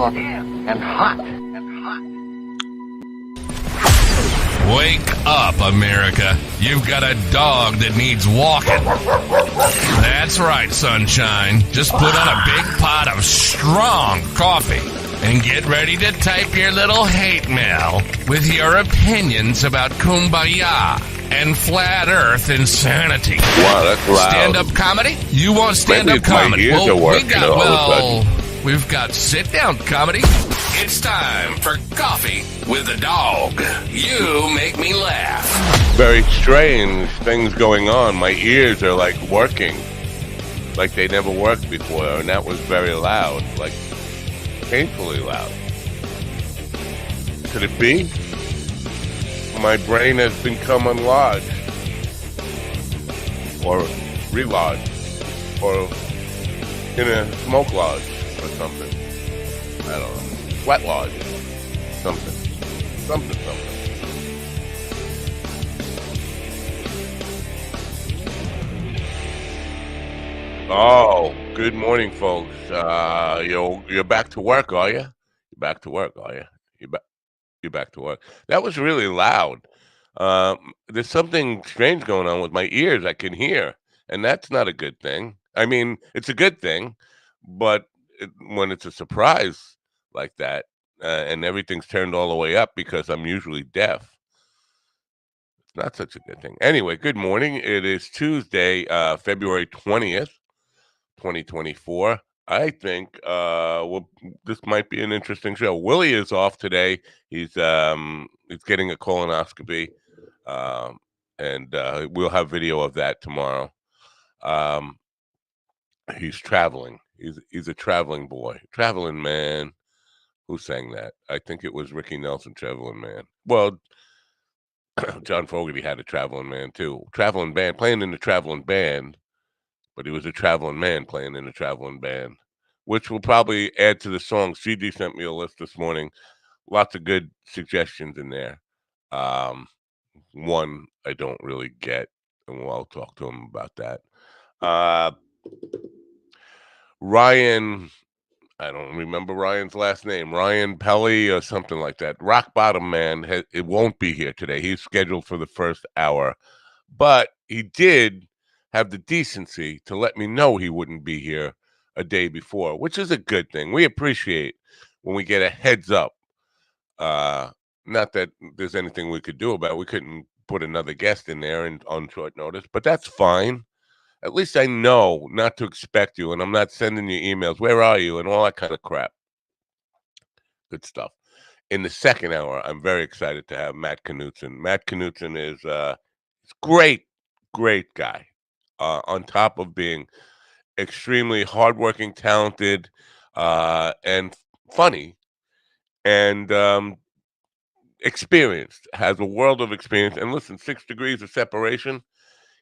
hot and hot and hot. Wake up, America. You've got a dog that needs walking. That's right, sunshine. Just put on a big pot of strong coffee and get ready to type your little hate mail with your opinions about kumbaya and flat earth insanity. Wow, that's loud. Stand-up comedy? You want stand-up comedy? We've got sit-down comedy. It's time for Coffee with a Dog. You make me laugh. Very strange things going on. My ears are like working like they never worked before, and that was very loud, like painfully loud. Could it be? My brain has become enlarged, or relodged, or in a smoke lodge or something. I don't know. Sweat lodge. Something. Oh, good morning, folks. You're back to work, are you? You're back to work, are you? You're back to work. That was really loud. There's something strange going on with my ears. I can hear, and that's not a good thing. I mean, it's a good thing, but when it's a surprise like that, and everything's turned all the way up because I'm usually deaf, it's not such a good thing. Anyway, good morning. It is Tuesday, February 20th, 2024. I think this might be an interesting show. Willie is off today. He's getting a colonoscopy, and we'll have video of that tomorrow. He's traveling. He's a traveling boy, traveling man. Who sang that? I think it was Ricky Nelson, Traveling Man. Well, John Fogerty had a traveling man too. Traveling band, playing in the traveling band, but he was a traveling man playing in a traveling band, which will probably add to the song. CG sent me a list this morning. Lots of good suggestions in there. One I don't really get, and I'll talk to him about that. Ryan, I don't remember Ryan's last name, Ryan Pelly or something like that. Rock Bottom Man, it won't be here today. He's scheduled for the first hour, but he did have the decency to let me know he wouldn't be here a day before, which is a good thing. We appreciate when we get a heads up. Not that there's anything we could do about it. We couldn't put another guest in there on short notice, but that's fine. At least I know not to expect you, and I'm not sending you emails. Where are you? And all that kind of crap. Good stuff. In the second hour, I'm very excited to have Matt Knutson. Matt Knutson is great guy. On top of being extremely hardworking, talented, and funny, and experienced. Has a world of experience. And listen, 6 degrees of separation.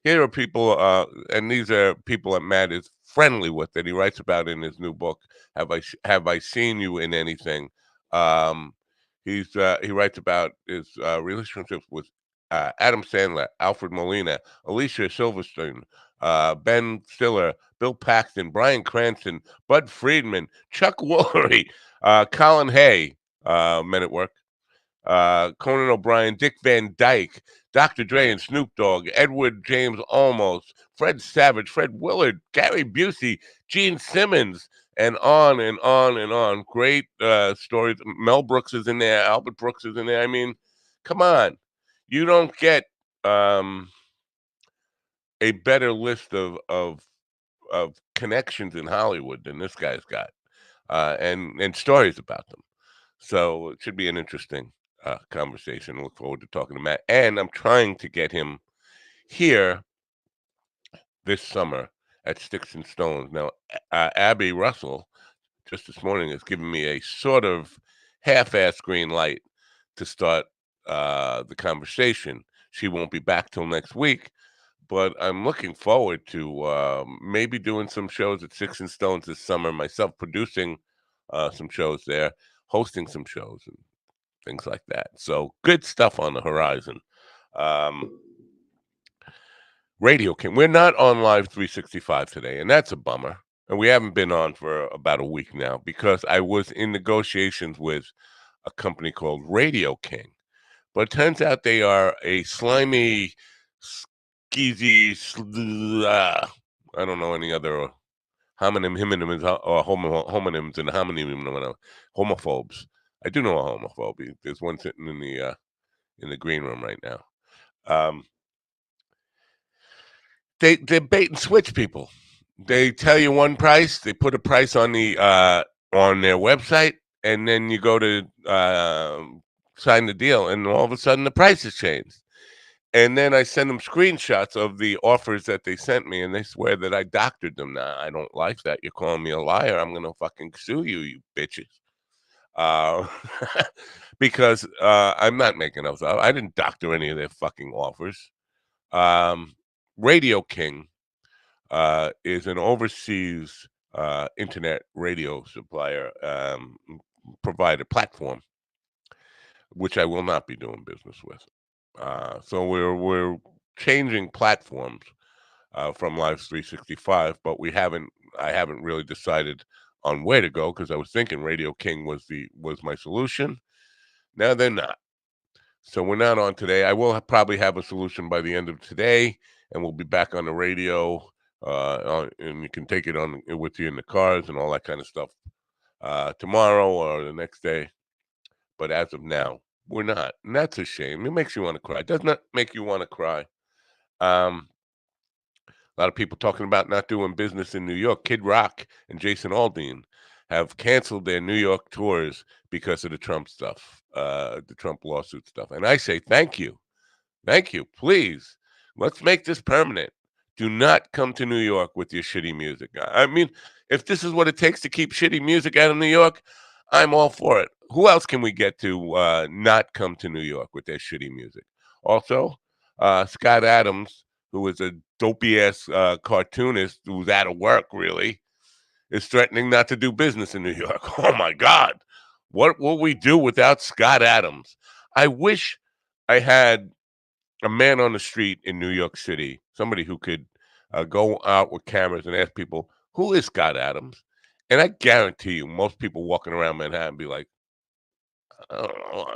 Here are people, and these are people that Matt is friendly with, that he writes about in his new book, Have I Seen You in Anything? He writes about his relationships with Adam Sandler, Alfred Molina, Alicia Silverstone, Ben Stiller, Bill Paxton, Bryan Cranston, Bud Friedman, Chuck Woolery, Colin Hay, Men at Work, Conan O'Brien, Dick Van Dyke, Dr. Dre and Snoop Dogg, Edward James Olmos, Fred Savage, Fred Willard, Gary Busey, Gene Simmons, and on and on and on. Great stories. Mel Brooks is in there. Albert Brooks is in there. I mean, come on. You don't get a better list of connections in Hollywood than this guy's got, and stories about them. So it should be an interesting conversation. Look forward to talking to Matt. And I'm trying to get him here this summer at Sticks and Stones. Now, Abby Russell, just this morning, has given me a sort of half-ass green light to start the conversation. She won't be back till next week, but I'm looking forward to maybe doing some shows at Sticks and Stones this summer, myself producing some shows there, hosting some shows, and things like that. So good stuff on the horizon. Radio King. We're not on Live 365 today, and that's a bummer. and we haven't been on for about a week now because I was in negotiations with a company called Radio King. But it turns out they are a slimy, skeezy, I don't know any other homonym, homonyms, or homonyms and homonym, homophobes. I do know a homophobe. There's one sitting in the green room right now. Um, they bait and switch people. They tell you one price, they put a price on their website, and then you go to sign the deal, and all of a sudden the price has changed. And then I send them screenshots of the offers that they sent me, and they swear that I doctored them. Now I don't like that. You're calling me a liar. I'm gonna fucking sue you, you bitches. Uh, because I'm not making those up. I didn't doctor any of their fucking offers. Um, Radio King is an overseas internet radio supplier, provider platform, which I will not be doing business with. So we're changing platforms from Live 365, but we haven't. I haven't really decided on where to go because I was thinking Radio King was my solution. Now they're not. So we're not on today. I will probably have a solution by the end of today, and we'll be back on the radio. And you can take it on with you in the cars and all that kind of stuff tomorrow or the next day. But as of now, we're not, and that's a shame. It makes you want to cry. It does not make you want to cry. Um, a lot of people talking about not doing business in New York. Kid Rock and Jason Aldean have canceled their New York tours because of the Trump stuff, the Trump lawsuit stuff. And I say, thank you. Thank you. Please, let's make this permanent. Do not come to New York with your shitty music. I mean, if this is what it takes to keep shitty music out of New York, I'm all for it. Who else can we get to not come to New York with their shitty music? Also, Scott Adams, who is a dopey ass cartoonist who's out of work, really, is threatening not to do business in New York. Oh my God. What will we do without Scott Adams? I wish I had a man on the street in New York City, somebody who could go out with cameras and ask people, who is Scott Adams? And I guarantee you, most people walking around Manhattan be like, I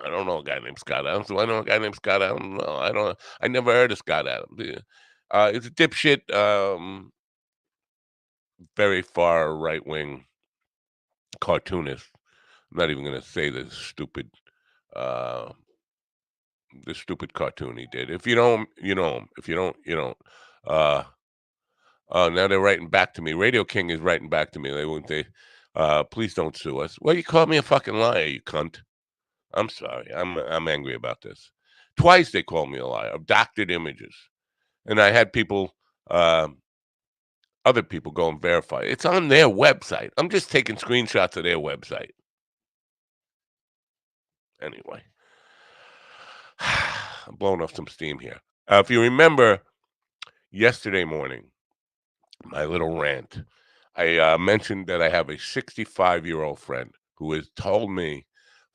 don't know a guy named Scott Adams. Do I know a guy named Scott Adams? No, I don't. I never heard of Scott Adams. Yeah. It's a dipshit, very far right wing cartoonist. I'm not even going to say uh, the stupid cartoon he did. If you don't, you know him. If you don't, you don't. Uh, now they're writing back to me. Radio King is writing back to me. They won't. Please don't sue us. Well, you called me a fucking liar, you cunt. I'm sorry. I'm angry about this. Twice they called me a liar of doctored images, and I had people, other people, go and verify. It's on their website. I'm just taking screenshots of their website. Anyway, I'm blowing off some steam here. If you remember yesterday morning, my little rant, I mentioned that I have a 65-year-old friend who has told me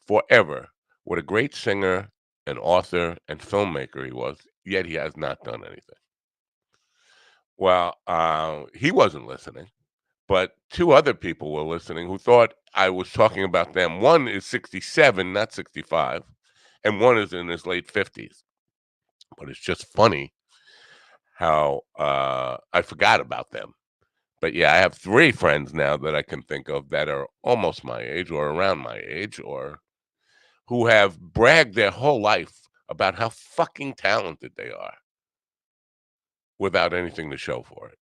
forever what a great singer and author and filmmaker he was, yet he has not done anything. Well, he wasn't listening, but two other people were listening who thought I was talking about them. One is 67, not 65, and one is in his late 50s. But it's just funny how I forgot about them. But yeah, I have three friends now that I can think of that are almost my age or around my age or who have bragged their whole life about how fucking talented they are without anything to show for it.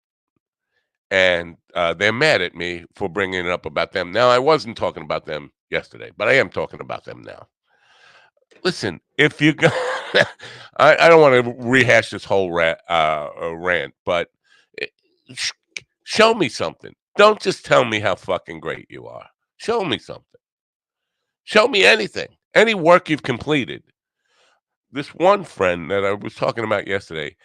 And they're mad at me for bringing it up about them. Now, I wasn't talking about them yesterday, but I am talking about them now. Listen, if you got, I don't want to rehash this whole rant, but it, show me something. Don't just tell me how fucking great you are. Show me something. Show me anything, any work you've completed. This one friend that I was talking about yesterday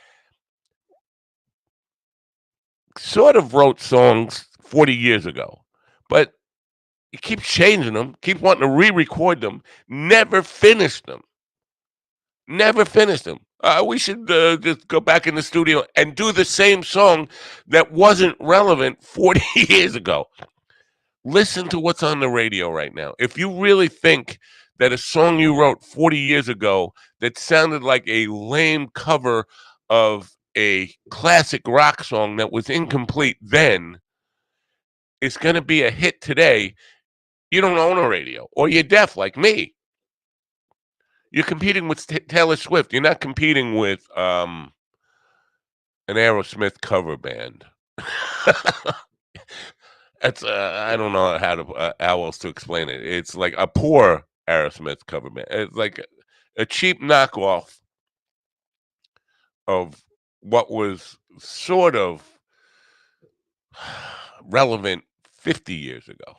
sort of wrote songs 40 years ago, but he keeps changing them, keep wanting to re-record them, never finished them. Never finished them. We should just go back in the studio and do the same song that wasn't relevant 40 years ago. Listen to what's on the radio right now. If you really think that a song you wrote 40 years ago that sounded like a lame cover of a classic rock song that was incomplete then is going to be a hit today, you don't own a radio, or you're deaf like me. You're competing with Taylor Swift. You're not competing with an Aerosmith cover band. That's I don't know how else to explain it. It's like a poor Aerosmith cover band. It's like a cheap knockoff of what was sort of relevant 50 years ago.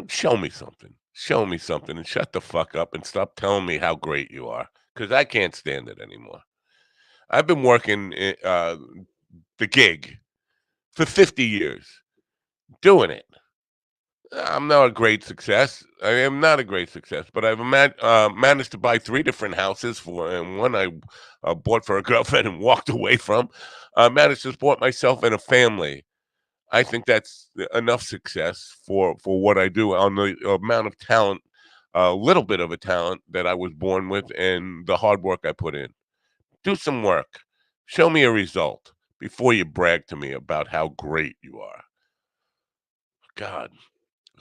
Show me something. Show me something and shut the fuck up and stop telling me how great you are, because I can't stand it anymore. I've been working the gig for 50 years, doing it. I'm not a great success. I am not a great success, but I've managed to buy 3 different houses, and one I bought for a girlfriend and walked away from. I managed to support myself and a family. I think that's enough success for what I do on the amount of talent, a little bit of a talent that I was born with, and the hard work I put in. Do some work. Show me a result before you brag to me about how great you are. God.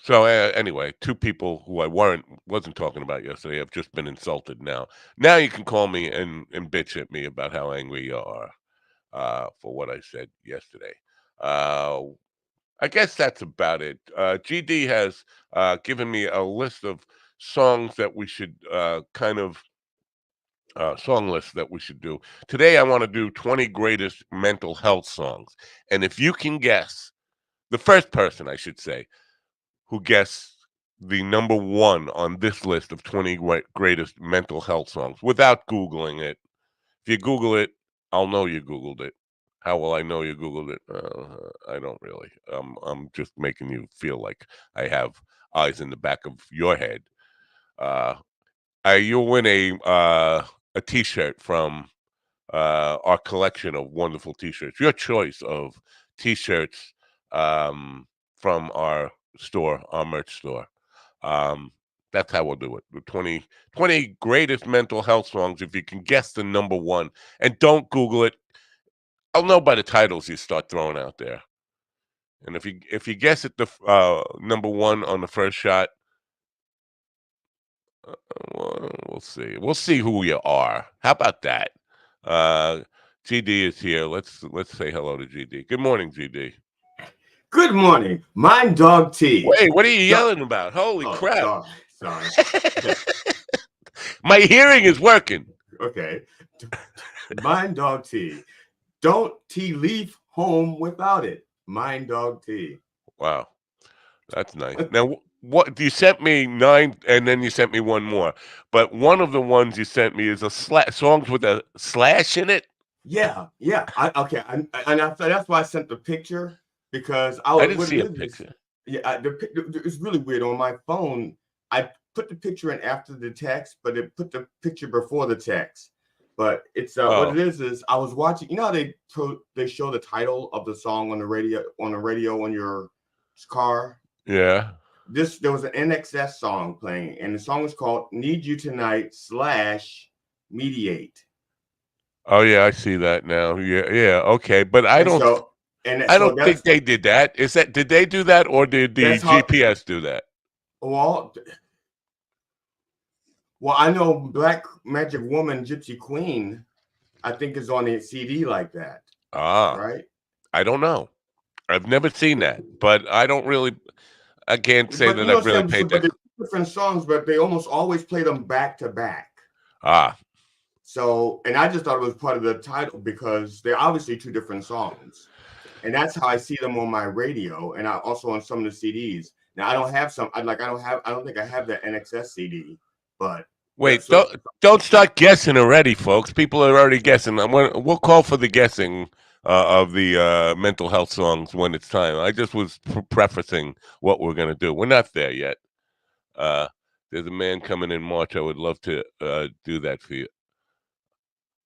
So anyway, 2 people who I wasn't talking about yesterday have just been insulted now. Now you can call me and bitch at me about how angry you are for what I said yesterday. I guess that's about it. GD has given me a list of songs that we should song lists that we should do. Today, I want to do 20 greatest mental health songs. And if you can guess, the first person, I should say, who guessed the number 1 on this list of 20 greatest mental health songs without Googling it. If you Google it, I'll know you Googled it. How will I know you Googled it? I don't really. I'm just making you feel like I have eyes in the back of your head. You'll win a T-shirt from our collection of wonderful T-shirts. Your choice of T-shirts from our store, our merch store. That's how we'll do it. The 20 greatest mental health songs. If you can guess the number 1, and don't Google it, I'll know by the titles you start throwing out there. And if you guess it, the number 1 on the first shot, we'll see. We'll see who you are. How about that? GD is here. Let's say hello to GD. Good morning, GD. Good morning. Mine Dog T. Wait, what are you yelling about? Holy crap. Sorry. My hearing is working. Okay. Mine Dog T. Don't T leave home without it. Mine Dog T. Wow. That's nice. Now, what you sent me 9, and then you sent me one more. But one of the ones you sent me is a songs with a slash in it. Yeah. That's why I sent the picture, because I didn't see a picture. It's really weird. On my phone, I put the picture in after the text, but it put the picture before the text. But it's what it is I was watching. You know how they show the title of the song on the radio on your car. Yeah. There was an NXS song playing, and the song was called "Need You Tonight" / Mediate. Oh yeah, I see that now. Yeah. Okay, but I don't think they did that. Did they do that, or did the GPS do that? Well, I know Black Magic Woman, Gypsy Queen, I think is on a CD like that. Right? I don't know. I've never seen that, but I don't really. I can't say that I've really paid that. Different songs, but they almost always play them back to back. So, and I just thought it was part of the title because they're obviously 2 different songs, and that's how I see them on my radio, and I also on some of the CDs. Now I don't have some. I don't think I have that NXS CD, but wait, don't start guessing already, folks. People are already guessing. We'll call for the guessing of the mental health songs when it's time. I just was prefacing what we're gonna do. We're not there yet. There's a man coming in March. I would love to do that for you.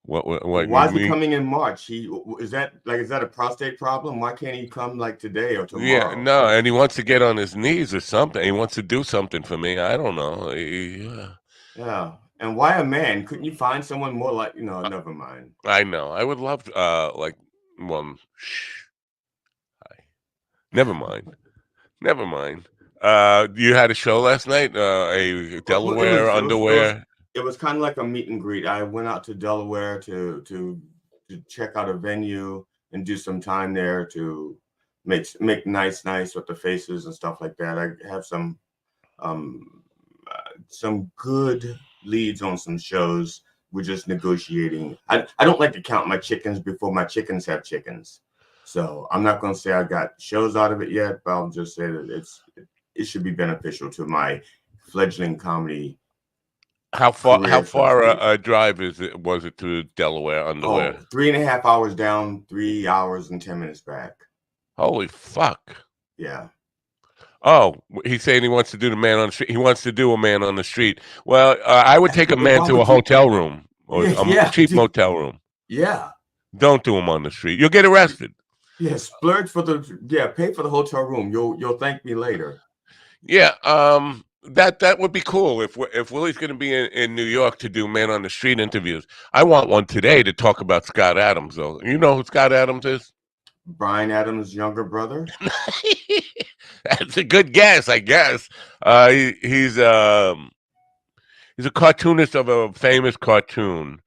What you Why is he mean? coming in March? Is that a prostate problem? Why can't he come like today or Yeah, tomorrow? no, and he wants to get on his knees or something. He wants to do something for me. I don't know. Yeah. And why a man? Couldn't you find someone more like, never mind. I know. I would love like shh. Never mind. Never mind. You had a show last night? A Well, Delaware underwear. it was kind of like a meet and greet. I went out to Delaware to check out a venue and do some time there to make nice with the faces and stuff like that. I have some good leads on some shows. We're just negotiating. I don't like to count my chickens before my chickens have chickens. So I'm not going to say I got shows out of it yet, but I'll just say that it should be beneficial to my fledgling comedy. How far career, so to speak. a drive was it to Delaware underwear? 3.5 hours down, 3 hours and 10 minutes back. Holy fuck. Yeah. Oh, he's saying he wants to do the man on the street. He wants to do a man on the street. Well, I would take a man to a hotel room or a cheap motel room. Yeah. Don't do him on the street. You'll get arrested. Yeah, splurge pay for the hotel room. You'll thank me later. Yeah, that would be cool if Willie's going to be in New York to do man on the street interviews. I want one today to talk about Scott Adams, though. You know who Scott Adams is? Bryan Adams' younger brother. That's a good guess, I guess. He's a cartoonist of a famous cartoon.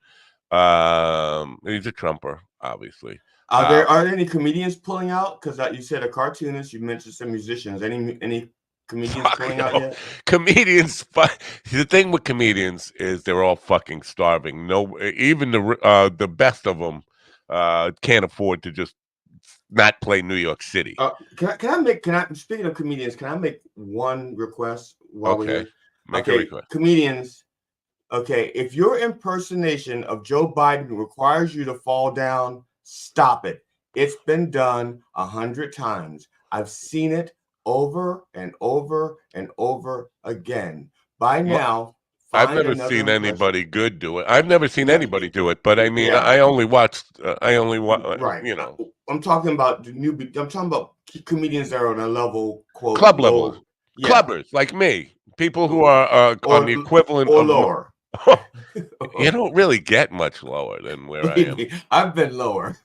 He's a Trumper, obviously. Are there any comedians pulling out? Because you said a cartoonist. You mentioned some musicians. Any comedians pulling out yet? Comedians, the thing with comedians is they're all fucking starving. No, even the best of them can't afford to just not play New York City. Speaking of comedians, can I make one request while we're here? Make a request. Comedians, okay, if your impersonation of Joe Biden requires you to fall down, stop it. It's been done 100 times. I've seen it over and over and over again. By now, I've never seen anybody good do it. I've never seen anybody do it, but I mean, Yeah. I only watched. Right. You know, I'm talking about I'm talking about comedians that are on a level, quote, club level, low, yeah, clubbers like me, people who are on the equivalent or of lower. You don't really get much lower than where I am. I've been lower.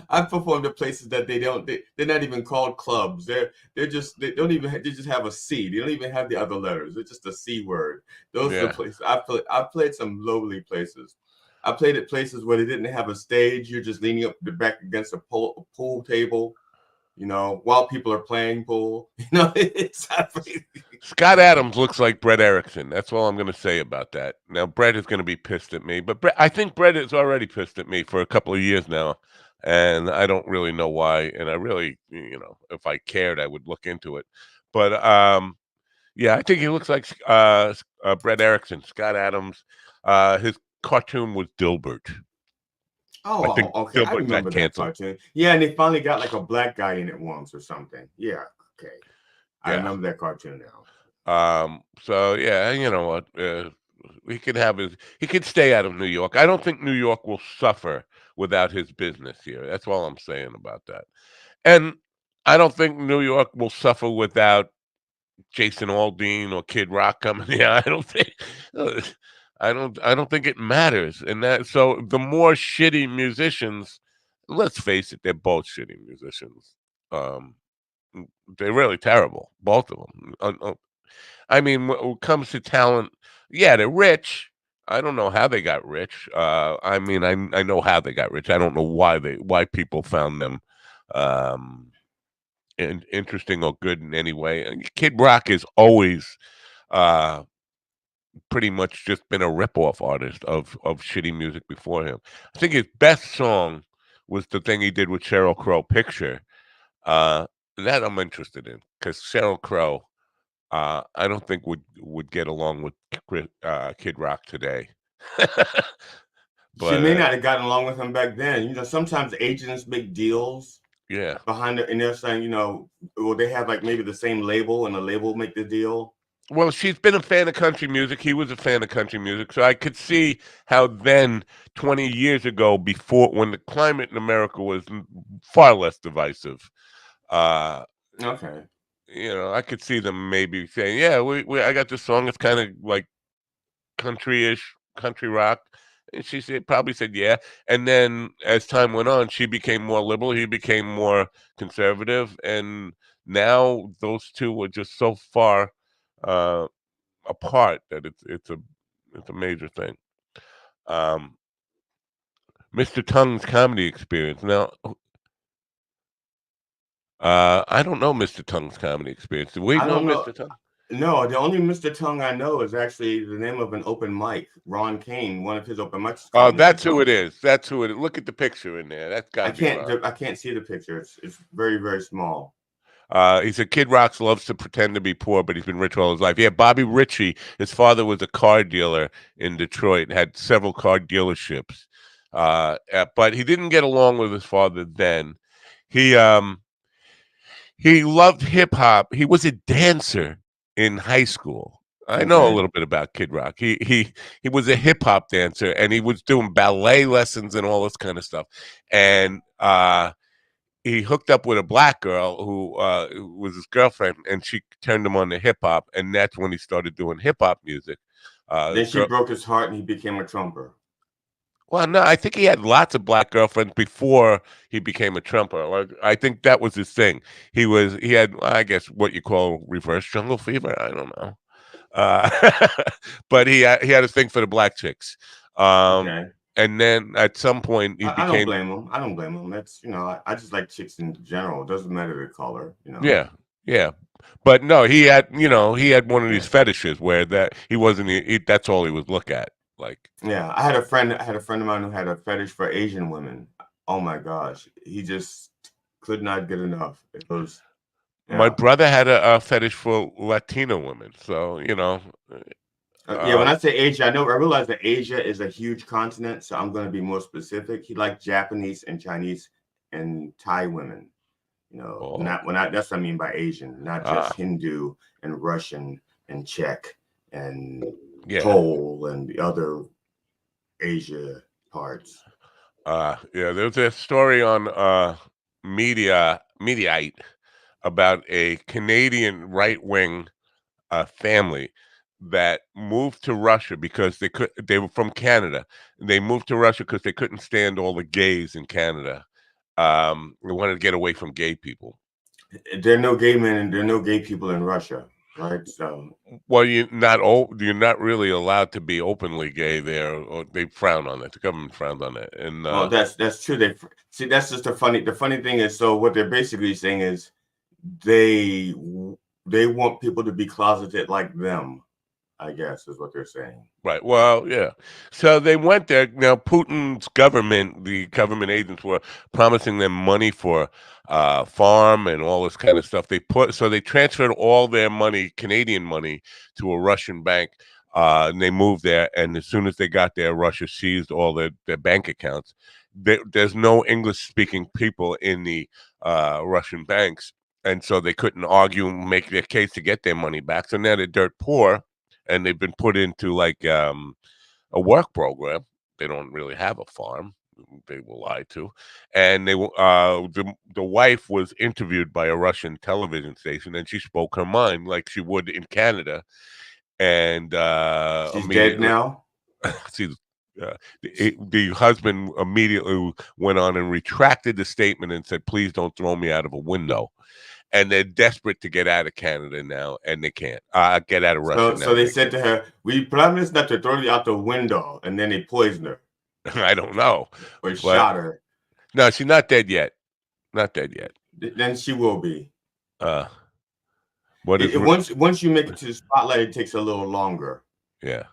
I've performed at places that they're not even called clubs. They just have a C. They don't even have the other letters. It's just a C word. Those are the places I've played some lowly places. I played at places where they didn't have a stage. You're just leaning up the back against a pool table, while people are playing pool. It's Scott Adams looks like Brett Erickson. That's all I'm going to say about that. Now, Brett is going to be pissed at me, but I think Brett is already pissed at me for a couple of years now, and I don't really know why. And I really, if I cared, I would look into it. But yeah, I think he looks like Brett Erickson. Scott Adams. His cartoon was Dilbert. Oh, okay. I remember that cartoon. Yeah, and they finally got like a black guy in it once or something. Yeah, okay. I remember that cartoon now. So yeah, you know what? He could stay out of New York. I don't think New York will suffer without his business here. That's all I'm saying about that. And I don't think New York will suffer without Jason Aldean or Kid Rock coming here. I don't think it matters. And so the more shitty musicians, let's face it, they're both shitty musicians. They're really terrible, both of them. I mean, when it comes to talent, yeah, they're rich. I don't know how they got rich. I mean, I know how they got rich. I don't know why people found them interesting or good in any way. Kid Rock is always pretty much just been a rip-off artist of shitty music before him. I think his best song was the thing he did with Sheryl Crow, Picture. That I'm interested in because Sheryl Crow, I don't think would get along with Kid Rock today. But she may not have gotten along with him back then. Sometimes agents make deals. Yeah. Behind it, and they're saying, well, they have like maybe the same label, and the label make the deal. Well, she's been a fan of country music. He was a fan of country music. So I could see how then, 20 years ago, before when the climate in America was far less divisive, uh, Okay. I could see them maybe saying, "Yeah, I got this song. It's kind of like country-ish, country rock." And she probably said, "Yeah." And then as time went on, she became more liberal. He became more conservative, and now those two were just so far uh, apart that it's a major thing. Um, Mr. Tongue's comedy experience. Now, I don't know Mr. Tongue's comedy experience. Do we I know don't know. Mr. Tongue? No, the only Mr. Tongue I know is actually the name of an open mic. Ron Kane, one of his open mics is Oh, called Mr. that's who it Tongue. is. That's who it is. Look at the picture in there. That's got to be Ron. I can't see the picture. It's very, very small. He said Kid Rock loves to pretend to be poor, but he's been rich all his life. Yeah, Bobby Ritchie, his father was a car dealer in Detroit, had several car dealerships. But he didn't get along with his father then. He he loved hip hop. He was a dancer in high school. I know a Okay. little bit about Kid Rock. He was a hip hop dancer, and he was doing ballet lessons and all this kind of stuff. And he hooked up with a black girl who was his girlfriend, and she turned him on to hip hop, and that's when he started doing hip hop music. Then she broke his heart and he became a trumper. Well, no, I think he had lots of black girlfriends before he became a Trumper. Like, I think that was his thing. He had, I guess, what you call reverse jungle fever. I don't know, uh, but he had a thing for the black chicks. Um, Okay. and then at some point he I don't became, blame him. I don't blame him. That's, I just like chicks in general. It doesn't matter the color. yeah, yeah. But no, he had one of these Yeah. fetishes where that he wasn't. That's all he would look at. Like, Yeah. I had a friend of mine who had a fetish for Asian women. Oh my gosh. He just could not get enough. It was, my yeah. brother had a fetish for Latino women. So Yeah, when uh, I say Asia, I realize that Asia is a huge continent, so I'm going to be more specific. He liked Japanese and Chinese and Thai women. oh, Not when I that's what I mean by Asian, not uh, just Hindu and Russian and Czech and yeah. Pole and the other Asia parts. Yeah, there's a story on Mediaite about a Canadian right wing family that moved to Russia because they were from Canada. They moved to Russia because they couldn't stand all the gays in Canada. They wanted to get away from gay people. There are no gay men and there are no gay people in Russia, right? So, Well, you're not really allowed to be openly gay there, or they frown on it. The government frowned on it, and well, that's true. They see that's just the funny thing is, so what they're basically saying is they they want people to be closeted like them, I guess is what they're saying. right. Well, yeah. So they went there. Now, Putin's government, the government agents were promising them money for farm and all this kind of stuff. They transferred all their money, Canadian money, to a Russian bank. And they moved there. And as soon as they got there, Russia seized all their bank accounts. There's no English speaking people in the Russian banks. And so they couldn't argue and make their case to get their money back. So now they're dirt poor and they've been put into like a work program. They don't really have a farm. They were lied to, and the wife was interviewed by a Russian television station, and she spoke her mind like she would in Canada, and She's dead immediately, now. see, the husband immediately went on and retracted the statement and said, "Please don't throw me out of a window." And they're desperate to get out of Canada now, and they can't get out of Russia So now. they They said to her, "We promise not to throw you out the window," and then they poisoned her I don't know, or but shot her. no, she's not dead yet. Not dead yet. Then she will be. Uh, what is? Once you make it to the spotlight, it takes a little longer. Yeah.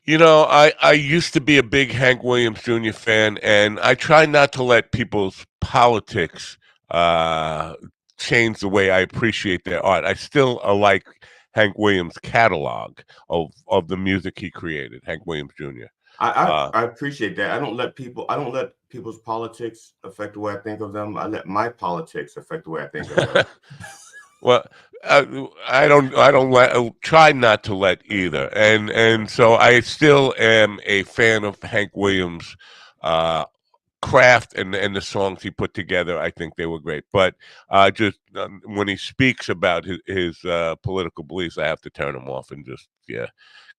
I used to be a big Hank Williams Jr. fan, and I try not to let people's politics uh, change the way I appreciate their art. I still like Hank Williams' catalog of the music he created, Hank Williams Jr. I appreciate that. I don't let people's politics affect the way I think of them. I let my politics affect the way I think of them. Well, try not to let either, and so I still am a fan of Hank Williams' uh, craft and the songs he put together. I think they were great, but just when he speaks about his political beliefs, I have to turn him off and just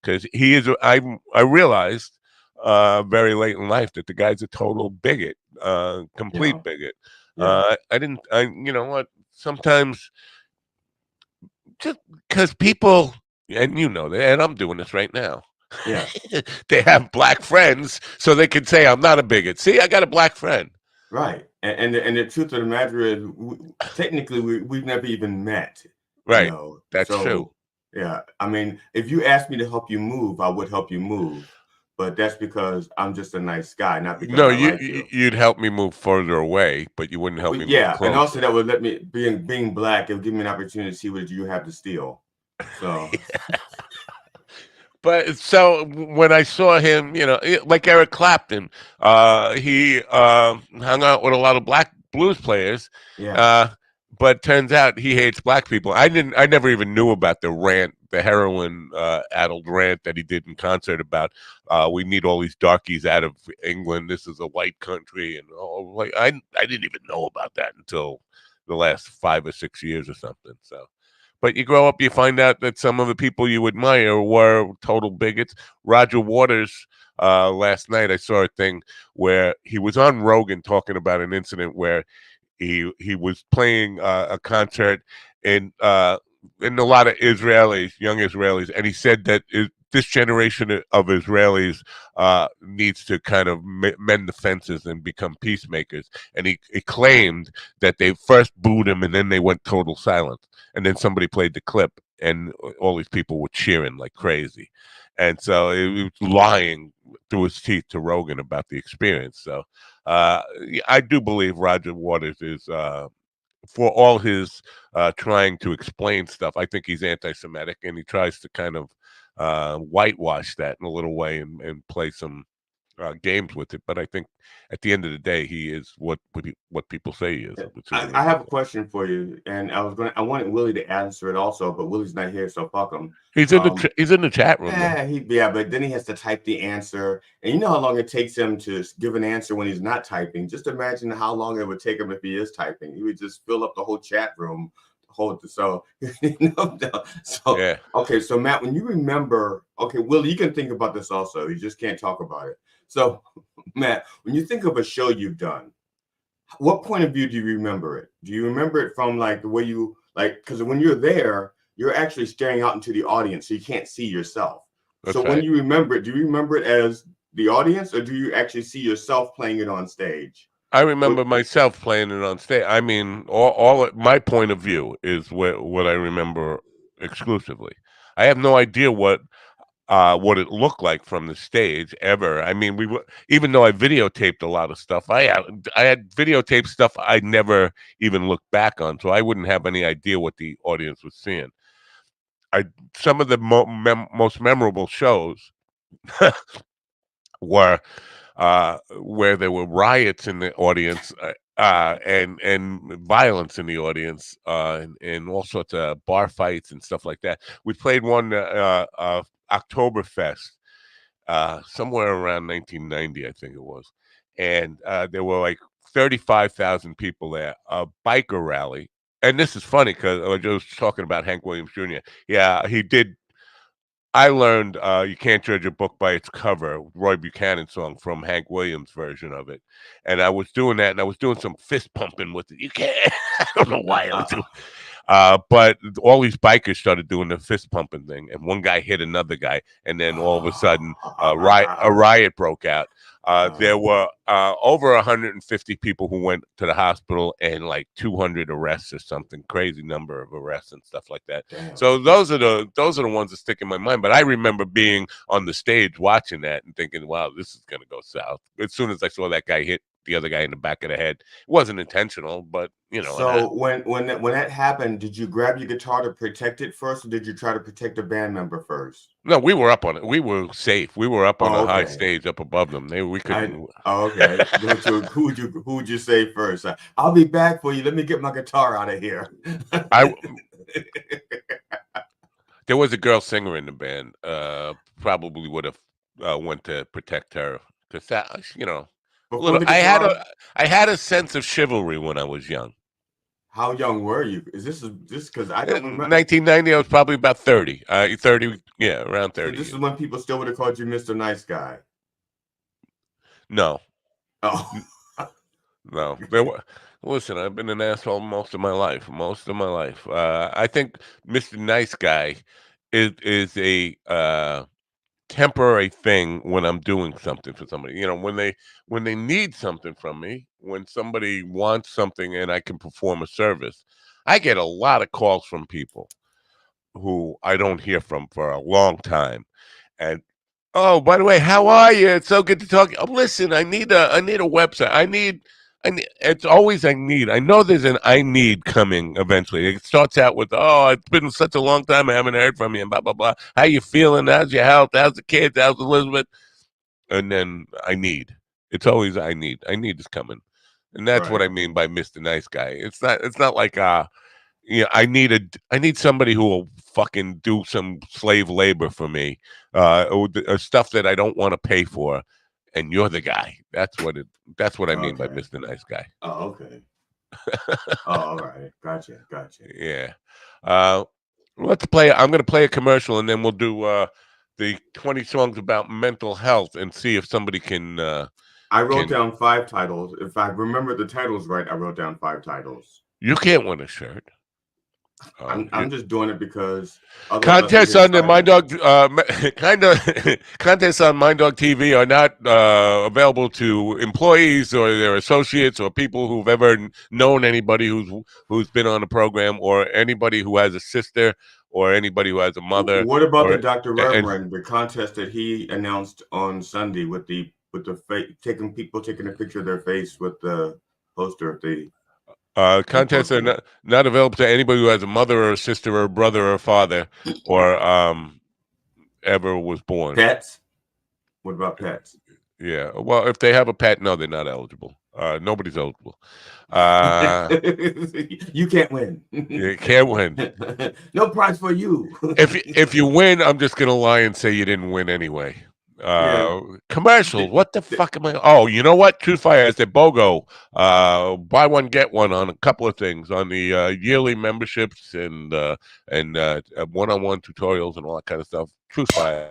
because he is. I realized very late in life that the guy's a total bigot, complete Yeah, bigot. yeah, I didn't. You know what? Sometimes just because people, and you know that, and I'm doing this right now. yeah. They have black friends, so they can say I'm not a bigot. See, I got a black friend. Right. And the truth of the matter is, technically, we've never even met, you Right. know. That's true. So, yeah, I mean, if you asked me to help you move, I would help you move. But that's because I'm just a nice guy, not because No, I like you. you'd help me move further away, but you wouldn't help Well, me move yeah, and also closer. that would let me being black, it would give me an opportunity to see what you have to steal. So, But so when I saw him, like Eric Clapton, he hung out with a lot of black blues players. yeah. Uh, but turns out he hates black people. I never even knew about the rant, the heroin addled rant that he did in concert about we need all these darkies out of England. This is a white country, and like I didn't even know about that until the last 5 or 6 years or something. So. But you grow up, you find out that some of the people you admire were total bigots. Roger Waters, last night I saw a thing where he was on Rogan talking about an incident where he was playing a concert in a lot of Israelis, young Israelis, and he said that this generation of Israelis needs to kind of mend the fences and become peacemakers. And he claimed that they first booed him and then they went total silent. And then somebody played the clip, and all these people were cheering like crazy. And so he was lying through his teeth to Rogan about the experience. So I do believe Roger Waters is, for all his trying to explain stuff, I think he's anti-Semitic, and he tries to kind of whitewash that in a little way and play some games with it. But I think at the end of the day, he is what people say he is, Yeah. which is a I have a liberal. question for you, and I wanted Willie to answer it also, but Willie's not here, so fuck him. He's in the chat room though. But then he has to type the answer, and you know how long it takes him to give an answer when he's not typing. Just imagine how long it would take him if he is typing. He would just fill up the whole chat room. So so Yeah. okay, so Matt, when you remember, okay, Willie, you can think about this also. You just can't talk about it. So Matt, when you think of a show you've done, what point of view do you remember it? Do you remember it from like the way you like, because when you're there, you're actually staring out into the audience, so you can't see yourself. So That's when right. you remember it, do you remember it as the audience, or do you actually see yourself playing it on stage? I What, remember myself playing it on stage. I mean, my point of view is what I remember exclusively. I have no idea what it looked like from the stage ever. I mean, we were, even though I videotaped a lot of stuff, I had videotaped stuff I never even looked back on, so I wouldn't have any idea what the audience was seeing. I Some of the most memorable shows were where there were riots in the audience, and violence in the audience, and all sorts of bar fights and stuff like that. We played one Oktoberfest somewhere around 1990, I think it was, and there were like 35,000 people there. A biker rally, and this is funny because I was just talking about Hank Williams Jr. Yeah, he did. I learned you can't judge a book by its cover, Roy Buchanan song from Hank Williams' version of it. And I was doing that, and I was doing some fist pumping with it. You can't. I don't know why I was doing. But all these bikers started doing the fist pumping thing, and one guy hit another guy, and then all of a sudden, a riot broke out. There were over 150 people who went to the hospital, and like 200 arrests or something, crazy number of arrests and stuff like that. damn. So those are the ones that stick in my mind. But I remember being on the stage watching that and thinking, "Wow, this is gonna go south." As soon as I saw that guy hit the other guy in the back of the head, it wasn't intentional, but it happened. So when that happened, did you grab your guitar to protect it first, or did you try to protect a band member first? No, we were up on it. We were safe. We were up on Oh, a high okay. stage up above them. We couldn't. Okay. Who would you say first? I'll be back for you. Let me get my guitar out of here. I There was a girl singer in the band. Probably would have went to protect her because that, a Before little. the guitar, I had a sense of chivalry when I was young. how young were you? Is this because I don't In remember? 1990, I was probably about 30. 30, yeah, around So 30. this is when people still would have called you Mr. Nice Guy. No, Oh, no. Listen, I've been an asshole most of my life. I think Mr. Nice Guy is a temporary thing when I'm doing something for somebody. When they need something from me, when somebody wants something and I can perform a service, I get a lot of calls from people who I don't hear from for a long time. And oh, by the way, how are you? It's so good to talk. Oh, listen, I need a website. I need. It's always I need. I know there's an I need coming eventually. It starts out with, oh, it's been such a long time I haven't heard from you, and blah blah blah. How you feeling? How's your health? How's the kids? How's Elizabeth? And then I need. It's always I need. I need is coming, and that's what right. I mean by Mr. Nice Guy. It's not. It's not like I need somebody who will fucking do some slave labor for me, or stuff that I don't want to pay for, and you're the guy. That's what I mean by Okay. Mr. Nice Guy. Oh, okay. Oh, all right. Gotcha. Yeah. Uh, let's play. I'm going to play a commercial, and then we'll do the 20 songs about mental health, and see if somebody can. I wrote down 5 titles. If I remember the titles right, I wrote down 5 titles. You can't win a shirt. I'm just doing it because contests on the Mind Dog contests on Mind Dog TV are not available to employees or their associates or people who've ever known anybody who's been on the program, or anybody who has a sister, or anybody who has a mother. What about the Dr. Reverend, the contest that he announced on Sunday with the taking a picture of their face with the poster of the contests are not available to anybody who has a mother or a sister or a brother or a father, or ever was born. Pets? What about pets? Yeah. Well, if they have a pet, no, they're not eligible. Nobody's eligible. You can't win. You can't win. No prize for you. If you win, I'm just gonna lie and say you didn't win anyway. Commercial. What the fuck am I? Oh, you know what? Truthfire has their BOGO. Buy one get one on a couple of things, on the yearly memberships and one-on-one tutorials and all that kind of stuff. Truthfire.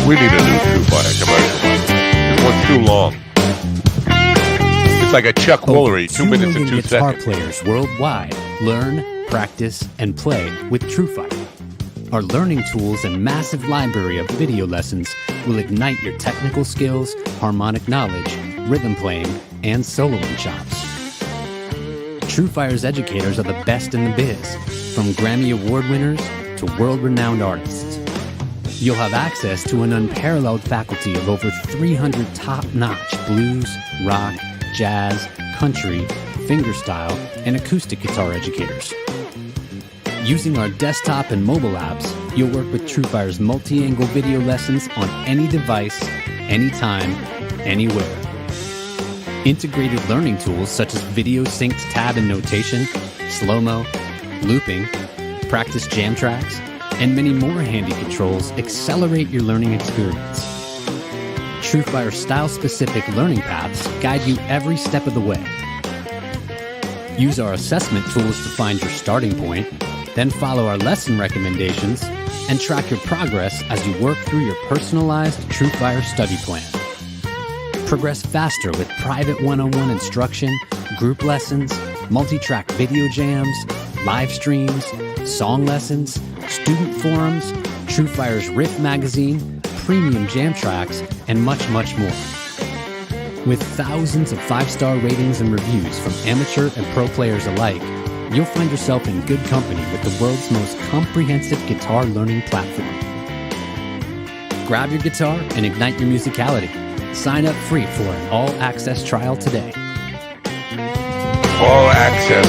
We need a new Truthfire commercial. This one's too long. It's like a Chuck Woolery, 2 minutes and 2 guitar seconds. players worldwide learn, practice, and play with TrueFire. Our learning tools and massive library of video lessons will ignite your technical skills, harmonic knowledge, rhythm playing, and soloing chops. TrueFire's educators are the best in the biz, from Grammy Award winners to world-renowned artists. You'll have access to an unparalleled faculty of over 300 top-notch blues, rock, jazz, country, fingerstyle, and acoustic guitar educators. Using our desktop and mobile apps, you'll work with TrueFire's multi-angle video lessons on any device, anytime, anywhere. Integrated learning tools such as video synced tab and notation, slow-mo, looping, practice jam tracks, and many more handy controls accelerate your learning experience. TrueFire style-specific learning paths guide you every step of the way. Use our assessment tools to find your starting point, then follow our lesson recommendations and track your progress as you work through your personalized TrueFire study plan. Progress faster with private one-on-one instruction, group lessons, multi-track video jams, live streams, song lessons, student forums, TrueFire's Riff magazine, premium jam tracks, and much, much more. With thousands of 5-star ratings and reviews from amateur and pro players alike, you'll find yourself in good company with the world's most comprehensive guitar learning platform. Grab your guitar and ignite your musicality. Sign up free for an all-access trial today. All access.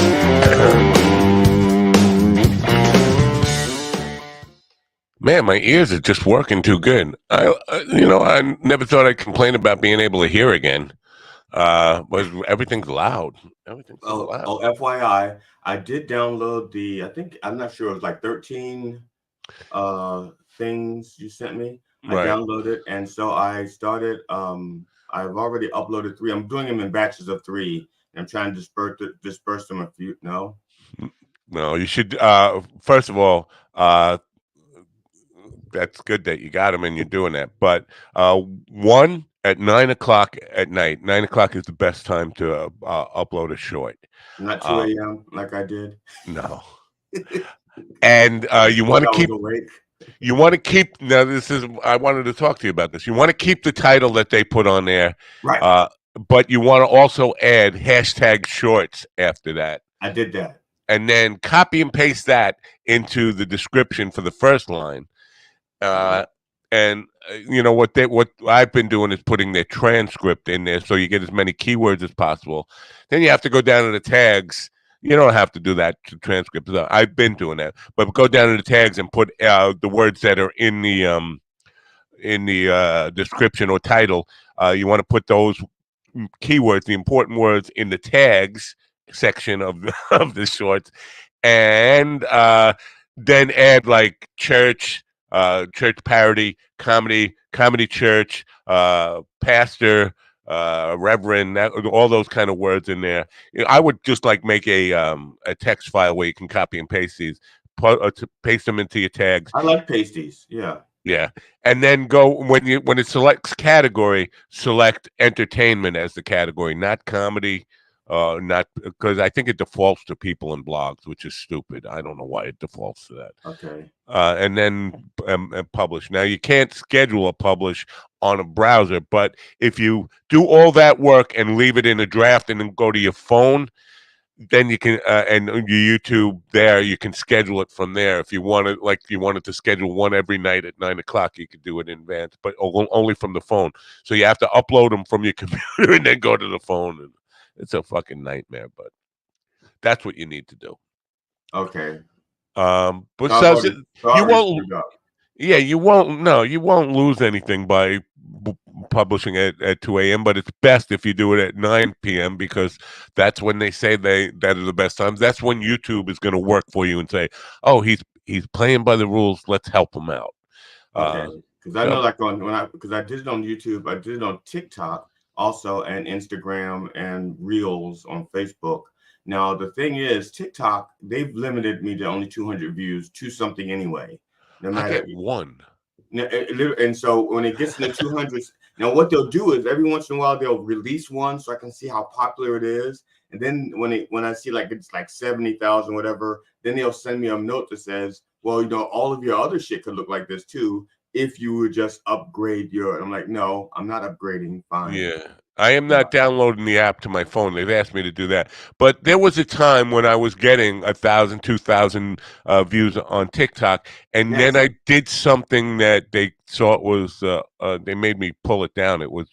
Man, my ears are just working too good. I never thought I'd complain about being able to hear again. But everything's loud. Everything's so loud. FYI, I did download the. I think I'm not sure. It was like 13 things you sent me. I Right. downloaded, and so I started. I've already uploaded 3. I'm doing them in batches of 3. I'm trying to disperse them a few. No. No, you should. First of all, that's good that you got them and you're doing that. But one at 9 o'clock at night. 9 o'clock is the best time to upload a short. Not 2 a.m. like I did. No. And you want to keep. Awake. You want to keep. Now, this is. I wanted to talk to you about this. You want to keep the title that they put on there, right? But you want to also add hashtag shorts after that. I did that. And then copy and paste that into the description for the first line. And you know what I've been doing is putting their transcript in there so you get as many keywords as possible. Then you have to go down to the tags. You don't have to do that to transcripts. I've been doing that, but go down to the tags and put the words that are in the description or title. You want to put those keywords, the important words, in the tags section of the shorts, and then add like church parody, comedy church, pastor, reverend, all those kind of words in there. I would just like make a text file where you can copy and paste these, paste them into your tags. I like pasties. Yeah. Yeah, and then go when it selects category, select entertainment as the category, not comedy. Not because I think it defaults to people in blogs, which is stupid. I don't know why it defaults to that. Okay. And then publish. Now you can't schedule a publish on a browser, but if you do all that work and leave it in a draft and then go to your phone, then you can and your YouTube there, you can schedule it from there. If you wanted, like if you wanted to schedule one every night at 9 o'clock, you could do it in advance, but only from the phone. So you have to upload them from your computer and then go to the phone. And it's a fucking nightmare, but that's what you need to do. Okay. But so you won't. Yeah, you won't. No, you won't lose anything by publishing it at 2 a.m. But it's best if you do it at 9 p.m. because that's when they say that are the best times. That's when YouTube is going to work for you and say, "Oh, he's playing by the rules. Let's help him out." Okay, because I know, like because I did it on YouTube, I did it on TikTok also, and Instagram and Reels on Facebook. Now the thing is, TikTok, they've limited me to only 200 views to something anyway. No matter, I get one. And so when it gets in the 200s, now what they'll do is every once in a while they'll release one so I can see how popular it is. And then when I see like it's like 70,000 whatever, then they'll send me a note that says, well, you know, all of your other shit could look like this too if you would just upgrade your. And I'm like, no, I'm not upgrading. Fine. Yeah. I am not downloading the app to my phone. They've asked me to do that. But there was a time when I was getting 1,000, 2,000 views on TikTok. And then I did something that they thought was, they made me pull it down. It was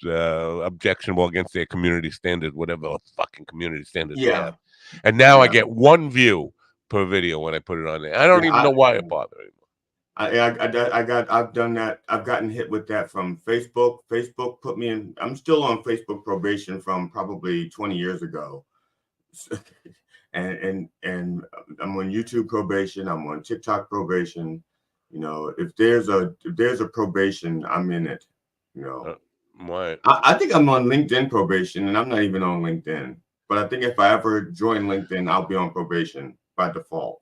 objectionable against their community standard, whatever fucking community standards they have. And now I get 1 view per video when I put it on there. I don't even know why it bothered me. I've done that. I've gotten hit with that from Facebook. Facebook put me in. I'm still on Facebook probation from probably 20 years ago, and I'm on YouTube probation. I'm on TikTok probation. You know, if there's a probation, I'm in it. You know, why? I think I'm on LinkedIn probation, and I'm not even on LinkedIn. But I think if I ever join LinkedIn, I'll be on probation by default.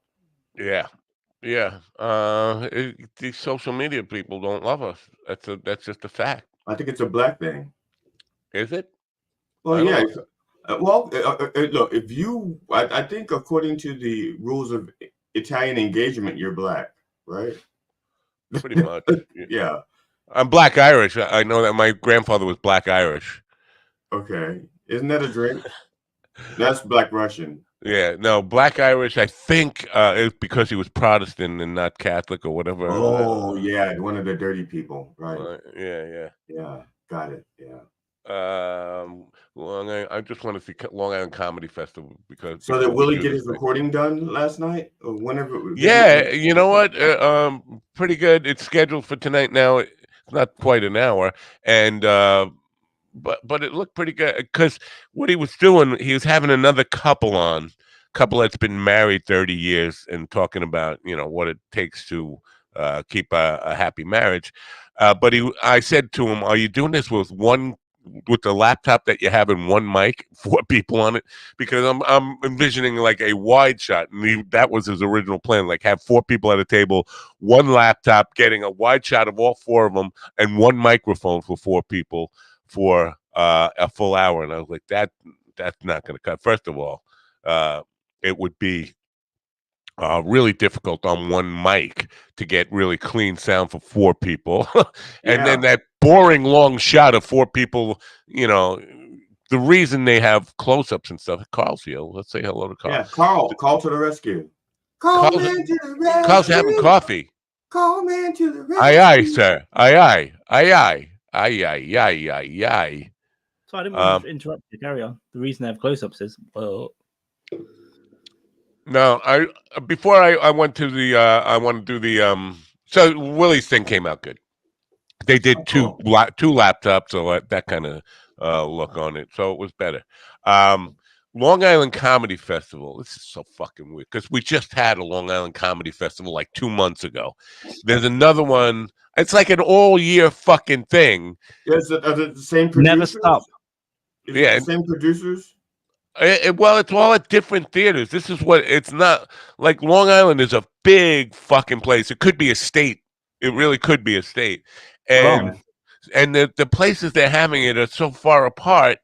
Yeah. Yeah, these social media people don't love us. That's just a fact. I think it's a black thing. Is it? Well, yeah. Look, if you, I think according to the rules of Italian engagement, you're black, right? Pretty much. Yeah. I'm Black Irish. I know that my grandfather was Black Irish. Okay, isn't that a drink? That's Black Russian. Yeah, no, Black Irish, I think it's because he was Protestant and not Catholic or whatever. Oh, yeah, one of the dirty people, right? Yeah. Yeah, got it, yeah. I just want to see Long Island Comedy Festival because... So did Willie get his recording done last night? Or whenever? Yeah, you know what? Pretty good. It's scheduled for tonight now. It's not quite an hour. And but it looked pretty good because what he was doing, he was having another couple that's been married 30 years and talking about what it takes to keep a happy marriage. I said to him, "Are you doing this with the laptop that you have and one mic, 4 people on it?" Because I'm envisioning like a wide shot, and that was his original plan, like have 4 people at a table, one laptop, getting a wide shot of all 4 of them, and one microphone for 4 people for a full hour. And I was like, that's not going to cut. First of all, it would be really difficult on one mic to get really clean sound for 4 people. And then Yeah. that boring long shot of 4 people, the reason they have close-ups and stuff. Carl's here. Let's say hello to Carl. Yeah, Call to the rescue. Call Carl's, man to the rescue. Carl's having coffee. Call man to the rescue. Aye, aye, sir. Aye, aye. Aye, aye. Aye, aye, aye, aye, aye. So I didn't want to interrupt you. Carry on. The reason they have close-ups is, well... No, before I went to the I want to do the so Willie's thing came out good. They did two laptops or that kind of look on it, so it was better. Long Island Comedy Festival. This is so fucking weird because we just had a Long Island Comedy Festival like 2 months ago. There's another one. It's like an all-year fucking thing. Is it the same producers? Never stop. Is it the same producers? Well, it's all at different theaters. This is what it's not like. Long Island is a big fucking place. It could be a state. It really could be a state. And the places they're having it are so far apart,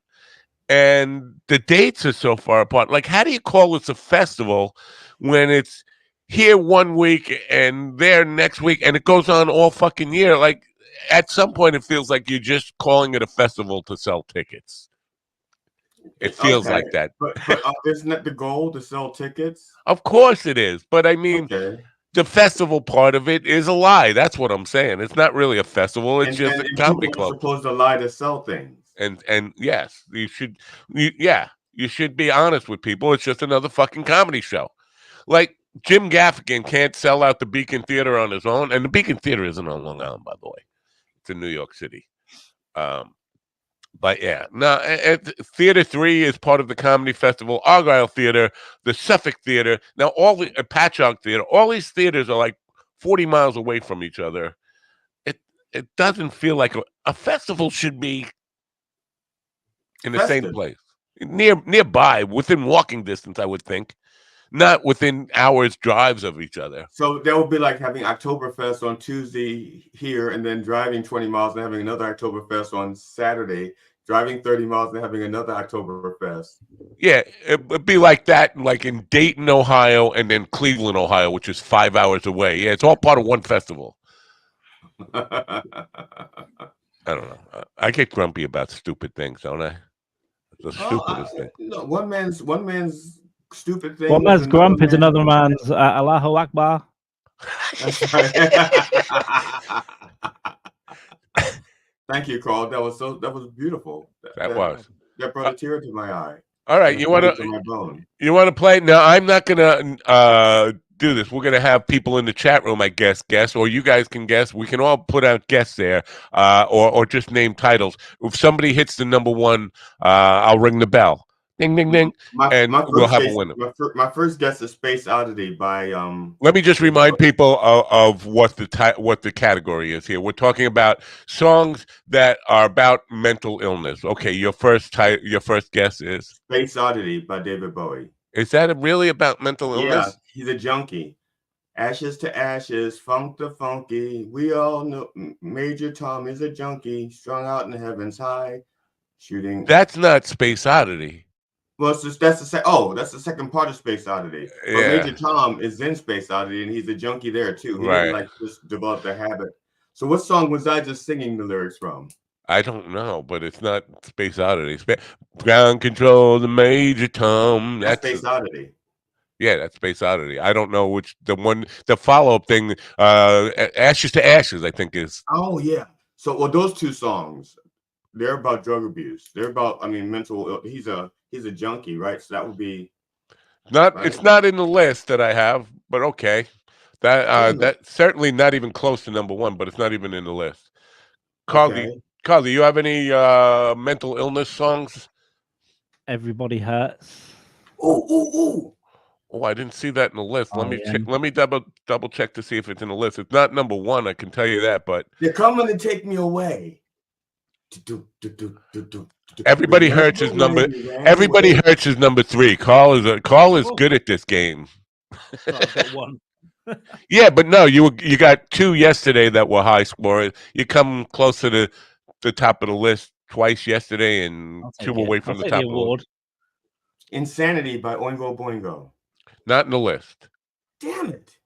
and the dates are so far apart. Like, how do you call this a festival when it's here 1 week and there next week, and it goes on all fucking year? Like, at some point, it feels like you're just calling it a festival to sell tickets. It feels like that. But isn't that the goal, to sell tickets? Of course it is. But I mean, the festival part of it is a lie. That's what I'm saying. It's not really a festival. It's just a comedy club. Supposed to lie to sell things. And yes, you should be honest with people. It's just another fucking comedy show. Like Jim Gaffigan can't sell out the Beacon Theater on his own. And the Beacon Theater isn't on Long Island, by the way. It's in New York City. But yeah, no, Theater 3 is part of the Comedy Festival, Argyle Theater, the Suffolk Theater. Now, all the Patchogue Theater, all these theaters are like 40 miles away from each other. It doesn't feel like a festival should be in the same place, nearby, within walking distance, I would think, not within hours drives of each other. So that would be like having Oktoberfest on Tuesday here, and then driving 20 miles and having another Oktoberfest on Saturday, driving 30 miles and having another Oktoberfest. Yeah, it would be like that, like in Dayton, Ohio, and then Cleveland, Ohio, which is 5 hours away. Yeah, it's all part of one festival. I don't know. I get grumpy about stupid things, don't I? The stupidest thing. No, one man's stupid thing. One man's grump is another man's Allahu Akbar. That's right. Thank you, Carl. That was beautiful. That brought a tear to my eye. All right, you want to play? No, I'm not gonna do this. We're gonna have people in the chat room, I guess, or you guys can guess. We can all put out guests there, or just name titles. If somebody hits the number one, I'll ring the bell. Ding, ding, ding, we'll have a winner. My first guess is Space Oddity by. Let me just remind people of what the category is here. We're talking about songs that are about mental illness. Okay, your first guess is Space Oddity by David Bowie. Is that really about mental illness? Yeah, he's a junkie. Ashes to ashes, funk to funky. We all know Major Tom is a junkie, strung out in the heavens high, shooting. That's not Space Oddity. Well, that's the second part of Space Oddity. But Major Tom is in Space Oddity, and he's a junkie there too. He didn't just develop the habit. So, what song was I just singing the lyrics from? I don't know, but it's not Space Oddity. Ground Control, the Major Tom. That's Space Oddity. Yeah, that's Space Oddity. I don't know which the follow-up thing. Ashes to Ashes, I think is. Oh yeah. So, those two songs, they're about drug abuse. They're about, mental. He's a junkie, right? So that would be not. Right? It's not in the list that I have, but okay. That's certainly not even close to number one, but it's not even in the list. Carl, Carl, do you have any mental illness songs? Everybody Hurts. Ooh. Oh, I didn't see that in the list. Let Oh, me yeah. check. Let me double check to see if it's in the list. It's not number one, I can tell you that. But They're coming to take me away. Everybody Hurts is number. Everybody Hurts is number 3. Carl is good at this game. Well, I've got one. Yeah, but no, you got 2 yesterday that were high scorers. You come close to the top of the list twice yesterday, and I'll 2 take away it. from I'll the take top the of the list. award. Insanity by Oingo Boingo. Not in the list. Damn it.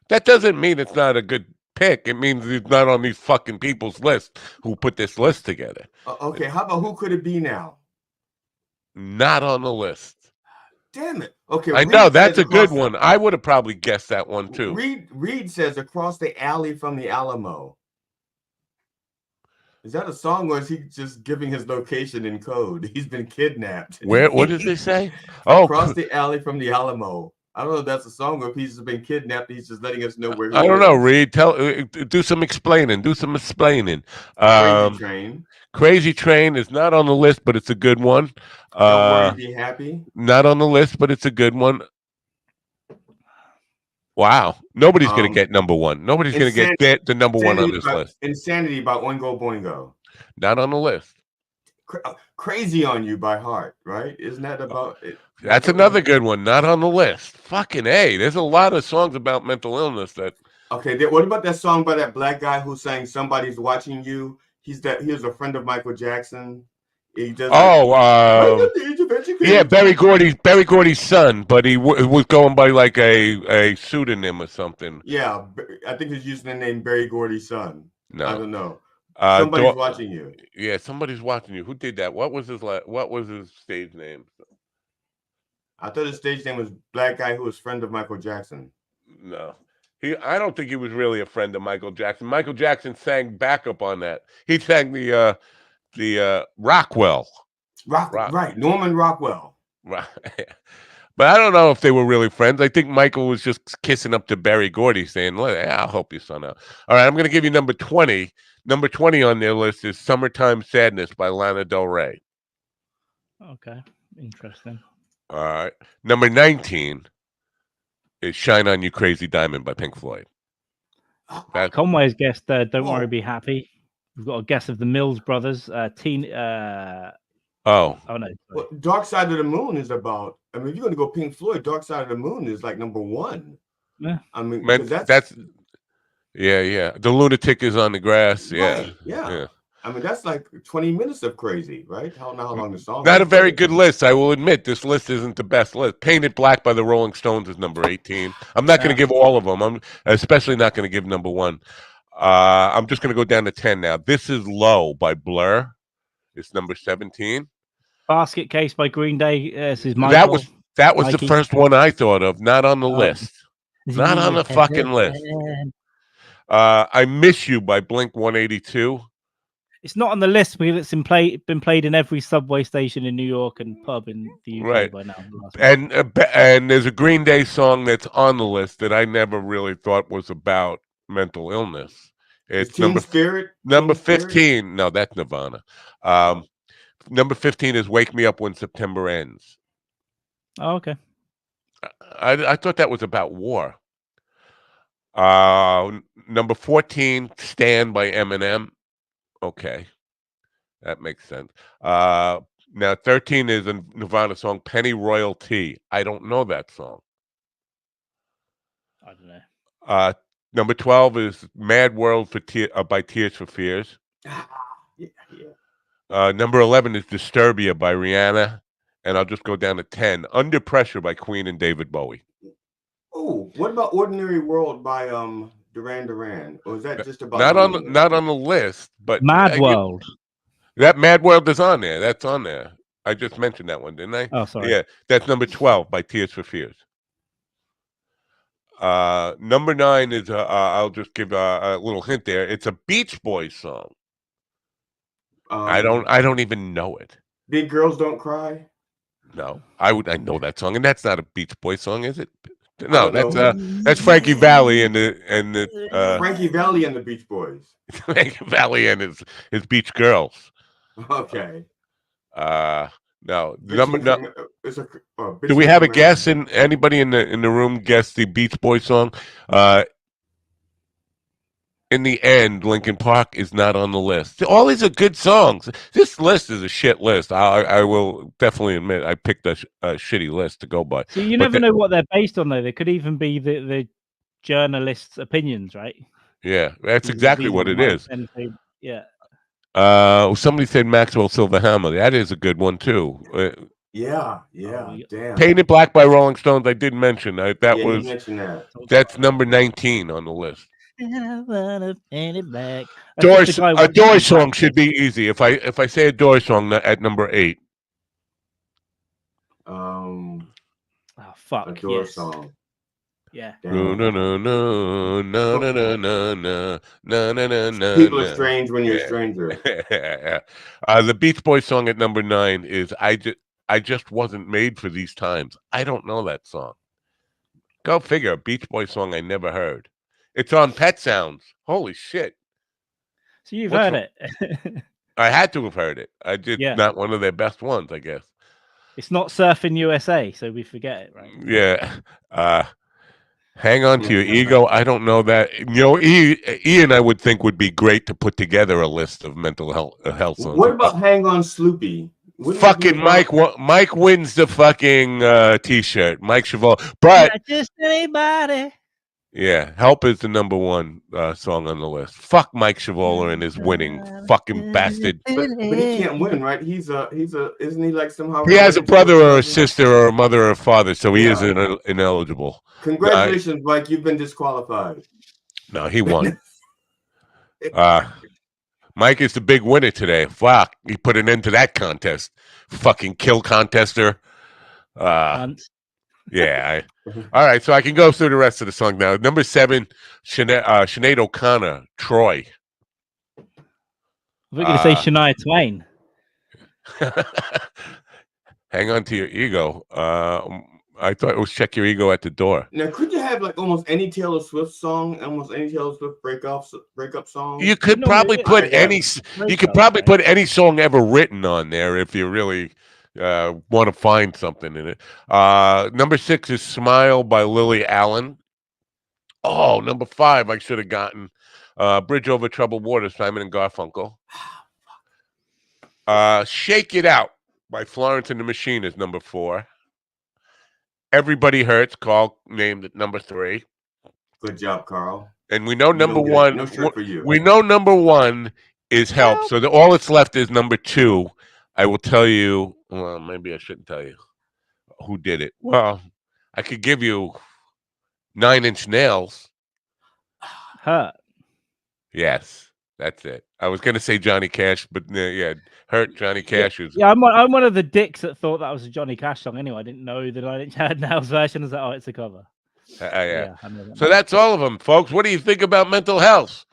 That doesn't mean it's not a good pick. It means it's not on these fucking people's list who put this list together. Okay, how about Who Could It Be Now? Not on the list. Damn it. Okay, I know, that's a good one. I would have probably guessed that one too. Reed says Across the Alley from the Alamo. Is that a song, or is he just giving his location in code? He's been kidnapped. What does it say? Oh, Across the Alley from the Alamo. I don't know if that's a song or if he's just been kidnapped. He's just letting us know where he is. I don't know, Reed. Do some explaining. Crazy Train. Crazy Train is not on the list, but it's a good one. Don't Worry, Be Happy. Not on the list, but it's a good one. Wow. Nobody's going to get number 1. Nobody's going to get the number 1 on this list. Insanity by Oingo Boingo. Not on the list. Crazy on You by Heart, right? Isn't that about it? That's another good one. Not on the list. Fucking A. There's a lot of songs about mental illness that. Okay, what about that song by that black guy who sang Somebody's Watching You? He was a friend of Michael Jackson. He does. Yeah, Berry Gordy's son, but he was going by like a pseudonym or something. Yeah, I think he's using the name Berry Gordy's son. No, I don't know. Somebody's watching you. Yeah, somebody's watching you. Who did that? What was his stage name? I thought his stage name was Black Guy Who Was Friend of Michael Jackson. No. I don't think he was really a friend of Michael Jackson. Michael Jackson sang backup on that. He sang the Rockwell. Right, Norman Rockwell. Right. But I don't know if they were really friends. I think Michael was just kissing up to Berry Gordy, saying, I'll help your son out. All right, I'm going to give you number 20. Number 20 on their list is Summertime Sadness by Lana Del Rey. Okay, interesting. All right. Number 19 is Shine On You Crazy Diamond by Pink Floyd. Conway's guessed Don't Worry, Be Happy. We've got a guess of the Mills Brothers. Oh no. Well, Dark Side of the Moon is about. I mean, if you're going to go Pink Floyd, Dark Side of the Moon is like number 1. Yeah. I mean, that's yeah. The Lunatic is on the Grass. Yeah. Right, yeah. I mean, that's like 20 minutes of crazy, right? How long the song? Not a very good list, I will admit. This list isn't the best list. Painted Black by the Rolling Stones is number 18. I'm not going to give all of them. I'm especially not going to give number 1. I'm just going to go down to 10 now. This Is Low by Blur. It's number 17. Basket Case by Green Day. This is Michael. That was the first one I thought of. Not on the list. Not on the fucking list. I Miss You by Blink 182. It's not on the list because it's been played in every subway station in New York and pub in the UK by now. And there's a Green Day song that's on the list that I never really thought was about mental illness. It's number 15. No, that's Nirvana. Number 15 is Wake Me Up When September Ends. Oh, okay. I thought that was about war. Number 14, Stand by Eminem. Okay. That makes sense. Now 13 is a Nirvana song, Penny Royalty. I don't know that song. I don't know. Number 12 is Mad World by Tears for Fears. Number 11 is Disturbia by Rihanna. And I'll just go down to 10. Under Pressure by Queen and David Bowie. Oh, what about Ordinary World by Duran Duran? Or is that just about not on the list, but Mad World. That Mad World is on there. That's on there. I just mentioned that one, didn't I? Oh, sorry. Yeah, that's number 12 by Tears for Fears. Number 9 is I'll just give a little hint there. It's a Beach Boys song. I don't even know it. Big Girls Don't Cry. No, I know that song, and that's not a Beach Boys song, is it? No, that's Frankie Valli and the Frankie Valli and the Beach Boys. Frankie Valli and his Beach Girls. Okay. No, It's a, do we have a guess? In anybody in the room guess the Beach Boys song? In the end, Linkin Park is not on the list. All these are good songs. This list is a shit list. I will definitely admit I picked a shitty list to go by. So you never know what they're based on, though. They could even be the journalists' opinions, right? Yeah, that's exactly what it is. Yeah. Somebody said Maxwell Silverhammer. That is a good one too. Yeah. Damn. Painted Black by Rolling Stones. I did mention that. You mentioned that. That's number 19 on the list. A Doors song should be easy. If I say a Doors song at number 8. Oh fuck. A Doors song. Yeah. People are strange when you're a stranger. The Beach Boys song at number 9 is I just wasn't made for these times. I don't know that song. Go figure. A Beach Boys song I never heard. It's on Pet Sounds. Holy shit. So you've heard it. I had to have heard it. I did not one of their best ones, I guess. It's not Surfing USA, so we forget it, right? Yeah. Hang on to your ego. I don't know that. Ian, I would think would be great to put together a list of mental health songs. What about Hang On Sloopy? Fucking Mike wins the fucking T-shirt. Mike Chevalier. But not just anybody. Yeah, Help is the number 1 song on the list. Fuck Mike Chevalier and his winning fucking bastard. But he can't win, right? He's a isn't he like somehow? He has a brother or a sister or a mother or a father, so he is ineligible. Congratulations, Mike. You've been disqualified. No, he won. Mike is the big winner today. Fuck, he put an end to that contest. Fucking kill contester. Yeah. All right, so I can go through the rest of the song now. Number 7, Sinead O'Connor, Troy. We're going to say Shania Twain. Hang on to your ego. I thought it was Check Your Ego at the Door. Now, could you have like almost any Taylor Swift song, almost any Taylor Swift breakup song? You could probably put any. You could probably put any song ever written on there if you really want to find something in it. Number 6 is Smile by Lily Allen. Oh, number 5 I should have gotten Bridge Over Troubled Water, Simon and Garfunkel. Shake It Out by Florence and the Machine is number 4. Everybody Hurts, Carl named at number 3. Good job, Carl. And we know number 1. No shirt for you. We know number 1 is Help. So all that's left is number 2. I will tell you. Well, maybe I shouldn't tell you who did it. Well, I could give you 9 Inch Nails. Hurt. Yes, that's it. I was going to say Johnny Cash, but Hurt, Johnny Cash is. Yeah, I'm one of the dicks that thought that was a Johnny Cash song anyway. I didn't know the 9 Inch Nails version. I was like, oh, it's a cover. Yeah. So that's all of them, folks. What do you think about mental health?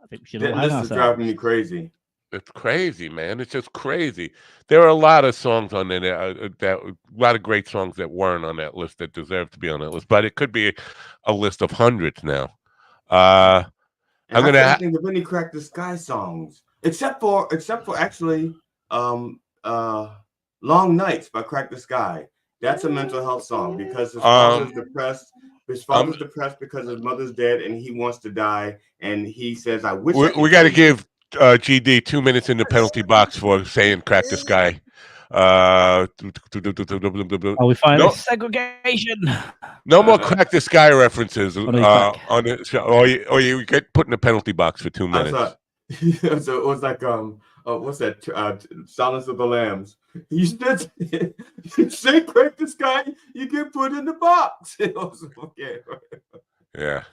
I think we should all hang This is driving me crazy. It's crazy, man. It's just crazy. There are a lot of songs on there, a lot of great songs that weren't on that list that deserve to be on that list. But it could be a list of hundreds now. I'm gonna think of any Crack the Sky songs, except for actually, Long Nights by Crack the Sky. That's a mental health song because his father's depressed. His father's depressed because his mother's dead and he wants to die. And he says, "I wish." We got to give GD 2 minutes in the penalty box for saying "Crack the Sky." We find segregation. No more Crack the Sky references on the show. Or you get put in the penalty box for 2 minutes. So it was like what's that? Silence of the Lambs. You say Crack the Sky, you get put in the box. It was okay. Yeah.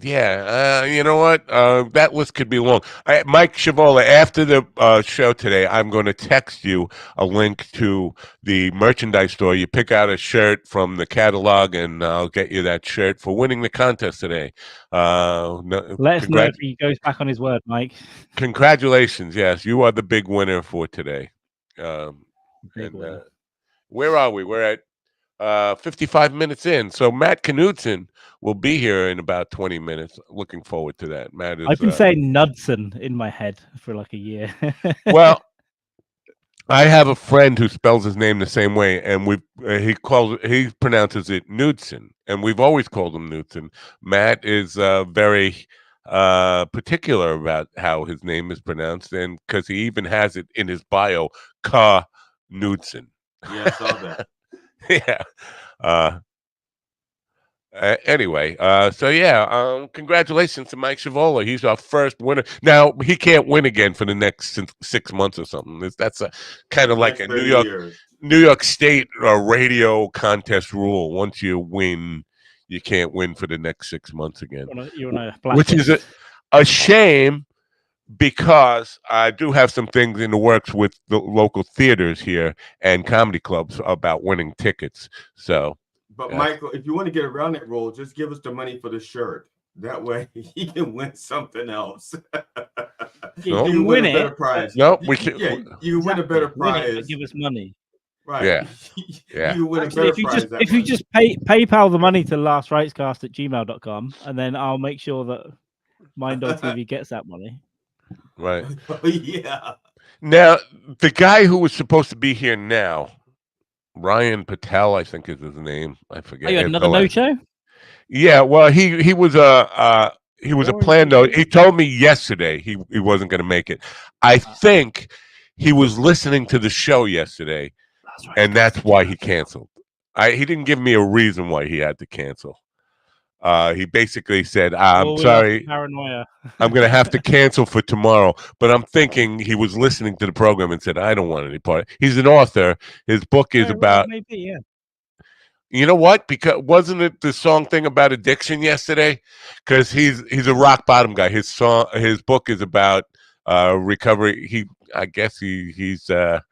You know what? That list could be long. Mike Chevalier, after the show today, I'm going to text you a link to the merchandise store. You pick out a shirt from the catalog, and I'll get you that shirt for winning the contest today. Let us know if he goes back on his word, Mike. Congratulations. Yes, you are the big winner for today. Where are we? We're at 55 minutes in. So Matt Knudsen will be here in about 20 minutes. Looking forward to that. Matt is I've been saying Knudsen in my head for like a year. well, I have a friend who spells his name the same way, and he pronounces it Knudsen, and we've always called him Knudsen. Matt is very particular about how his name is pronounced, and because he even has it in his bio, Knudsen. Yeah, I saw that. Yeah. Anyway, congratulations to Mike Schiavola. He's our first winner. Now he can't win again for the next 6 months or something. That's a kind of like a New York State radio contest rule. Once you win, you can't win for the next 6 months again. Which is a shame, because I do have some things in the works with the local theaters here and comedy clubs about winning tickets. So. But Michael, if you want to get around that rule, just give us the money for the shirt. That way he can win something else. You can win a better prize. No, we can. Yeah, you can win a better prize. Give us money. Right. Yeah. Yeah. You win a better prize. If you just PayPal the money to lastritescast@gmail.com, and then I'll make sure that Mind.TV TV gets that money. Right. Yeah. Now, the guy who was supposed to be here now, Ryan Patel, I think is his name. I forget. Oh, you had another no-show? Yeah, well, he was a plan though. He told me yesterday he wasn't going to make it. I think he was listening to the show yesterday, and that's why he canceled. He didn't give me a reason why he had to cancel. He basically said, I'm sorry, paranoia. I'm going to have to cancel for tomorrow. But I'm thinking he was listening to the program and said, I don't want any part. He's an author. His book is about... Maybe, yeah. You know what? Because wasn't it the song thing about addiction yesterday? Because he's a rock bottom guy. His book is about recovery. I guess he's a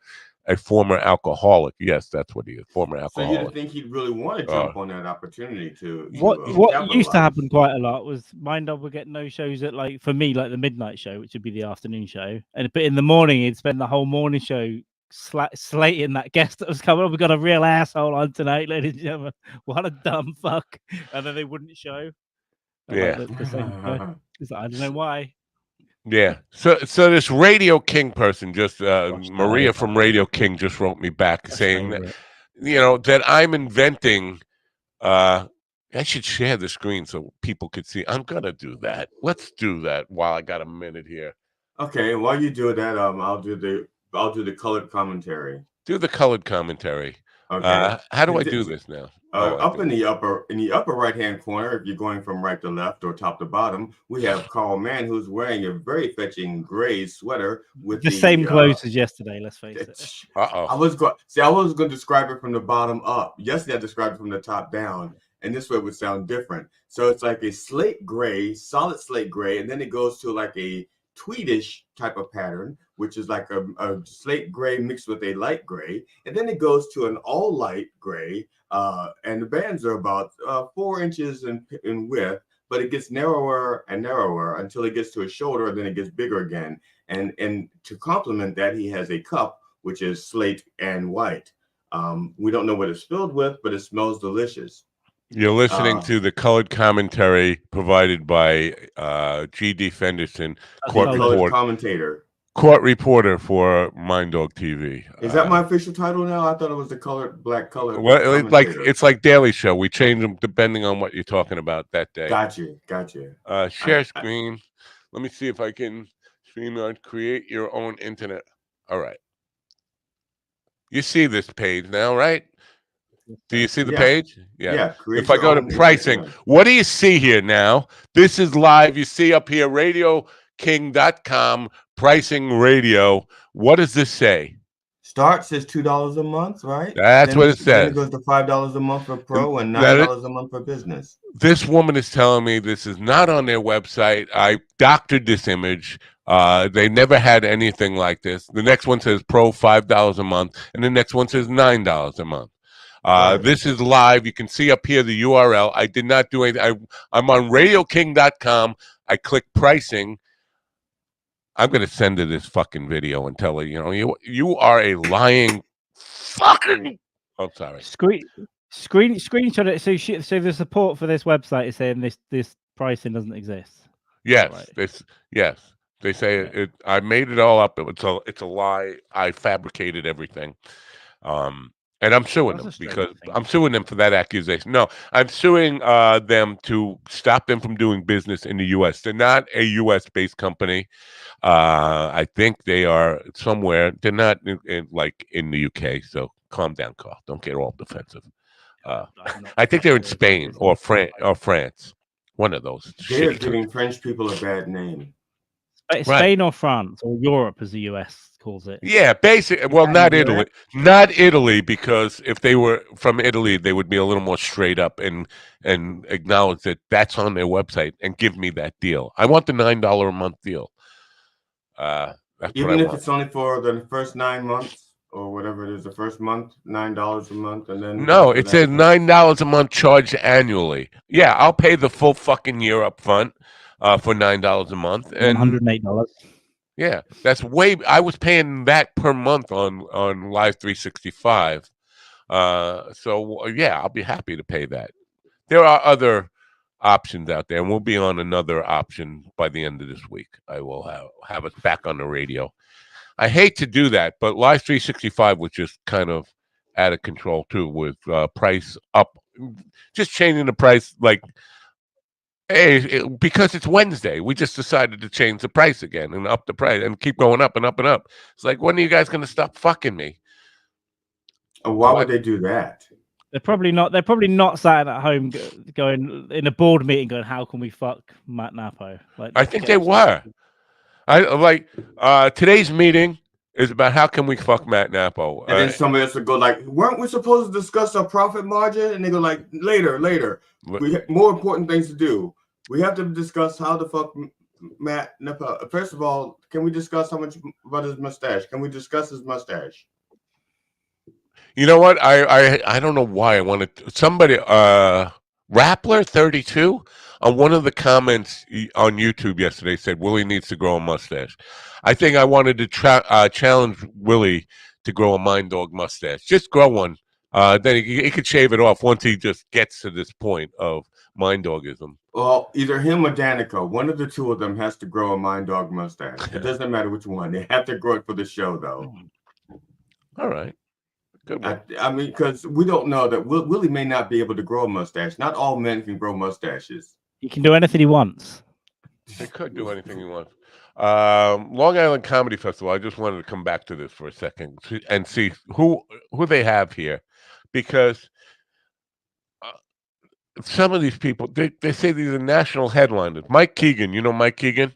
former alcoholic. Yes, that's what he is. Former alcoholic. So you didn't think he'd really want to jump on that opportunity to what used to happen quite a lot was Mind Dog would get no shows at, like, for me, like the midnight show, which would be the afternoon show, but in the morning he'd spend the whole morning show slating that guest that was coming up. We got a real asshole on tonight, ladies and gentlemen. What a dumb fuck. And then they wouldn't show. Yeah. I don't know why. Yeah. So this Radio King person just Maria from Radio King just wrote me back saying that, that I'm inventing I should share the screen so people could see. I'm gonna do that. Let's do that while I got a minute here. Okay, while you do that, I'll do the colored commentary. Do the colored commentary. Okay. How do I do this now? Up in the upper right-hand corner, if you're going from right to left or top to bottom, we have Carl Mann, who's wearing a very fetching gray sweater with the same clothes as yesterday. Let's face it. I was going to describe it from the bottom up. Yesterday, I described it from the top down, and this way it would sound different. So it's like a slate gray, solid slate gray, and then it goes to like a tweedish type of pattern, which is like a slate gray mixed with a light gray, and then it goes to an all light gray, and the bands are about 4 inches in width, but it gets narrower and narrower until it gets to his shoulder, and then it gets bigger again. And to complement that, he has a cup which is slate and white. We don't know what it's filled with, but it smells delicious. You're listening to the colored commentary provided by G.D. Fenderson, court reporter for Mind Dog TV. Is that my official title now? I thought it was the black colored. Well, it's like Daily Show. We change them depending on what you're talking about that day. Gotcha. Share screen. Let me see if I can stream on. Create your own internet. All right. You see this page now, right? Do you see the page? Yeah. If I go to pricing, what do you see here now? This is live. You see up here, RadioKing.com, pricing radio. What does this say? Start says $2 a month, right? That's what it says. Then it goes to $5 a month for pro and $9 a month for business. This woman is telling me this is not on their website. I doctored this image. They never had anything like this. The next one says pro $5 a month, and the next one says $9 a month. This is live. You can see up here the URL. I did not do anything. I'm on RadioKing.com. I click pricing. I'm going to send her this fucking video and tell her, you are a lying fucking... Oh, sorry. Screenshot it. So the support for this website is saying this pricing doesn't exist. Yes, Right. yes. They say Okay. I made it all up. It's a lie. I fabricated everything. And I'm suing That's them a strange because thing. I'm suing them for that accusation. No, I'm suing them to stop them from doing business in the U.S. They're not a U.S. based company. I think they are somewhere. They're not like in the U.K. So calm down, Carl. Don't get all defensive. I'm not I think they're in sure Spain or France. One of those They're shitty giving countries. French people a bad name. Right. Spain or France or Europe, as the US calls it. Yeah, basically. Well, not Italy. Not Italy, because if they were from Italy, they would be a little more straight up and acknowledge that that's on their website and give me that deal. I want the $9 a month deal. That's what I Even if want. it's only for the first 9 months or whatever it is, the first month, $9 a month, and then No, after it says that, $9 a month charged annually. Yeah, I'll pay the full fucking year up front for $9 a month, and $108. yeah, that's way. I was paying that per month on Live 365. So yeah, I'll be happy to pay that. There are other options out there, and we'll be on another option by the end of this week. I will have us back on the radio. I hate to do that, but Live 365 was just kind of out of control too, with price up, just changing the price like. Hey, because it's Wednesday, we just decided to change the price again and up the price and keep going up and up and up. It's like, when are you guys going to stop fucking me? why would they do that? They're probably not. They're probably not sat at home going in a board meeting, going, "How can we fuck Matt Napo?" Like, I think they were. I like today's meeting is about how can we fuck Matt Napo. And then somebody else would go like, "Weren't we supposed to discuss our profit margin?" And they go like, "Later. We have more important things to do. We have to discuss how the fuck Matt Napo. First of all, can we discuss how much about his mustache? Can we discuss his mustache?" You know what? I don't know why I wanted somebody Rappler 32 on one of the comments on YouTube yesterday said Willie needs to grow a mustache. I think I wanted to challenge Willie to grow a Mind Dog mustache. Just grow one. Then he could shave it off once he just gets to this point of Mind Dogism. Well, either him or Danica, one of the two of them has to grow a Mind Dog mustache. It doesn't matter which one. They have to grow it for the show, though. All right. Good one. I mean, because we don't know that Willie may not be able to grow a mustache. Not all men can grow mustaches. He can do anything he wants. He could do anything he wants. Long Island Comedy Festival. I just wanted to come back to this for a second and see who they have here, because some of these people they say these are national headliners. Mike Keegan, you know Mike Keegan?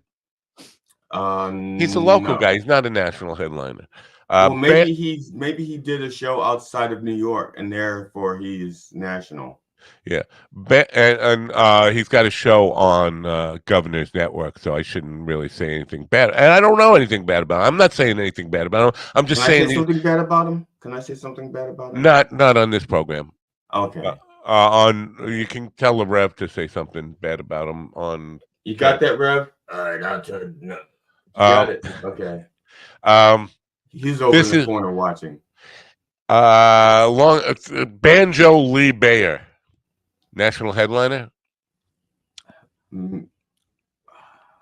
He's a local guy. He's not a national headliner. Well, maybe he did a show outside of New York, and therefore he's national. Yeah, and he's got a show on Governor's Network, so I shouldn't really say anything bad. And I don't know anything bad about him. I'm not saying anything bad about him. I'm just saying something bad about him. Can I say something bad about him? Not on this program. Okay. You can tell the Rev to say something bad about him on. You got that, Rev? All right, I'll turn. No. Got it. Okay. He's over in the corner watching. Banjo Lee Bayer, national headliner.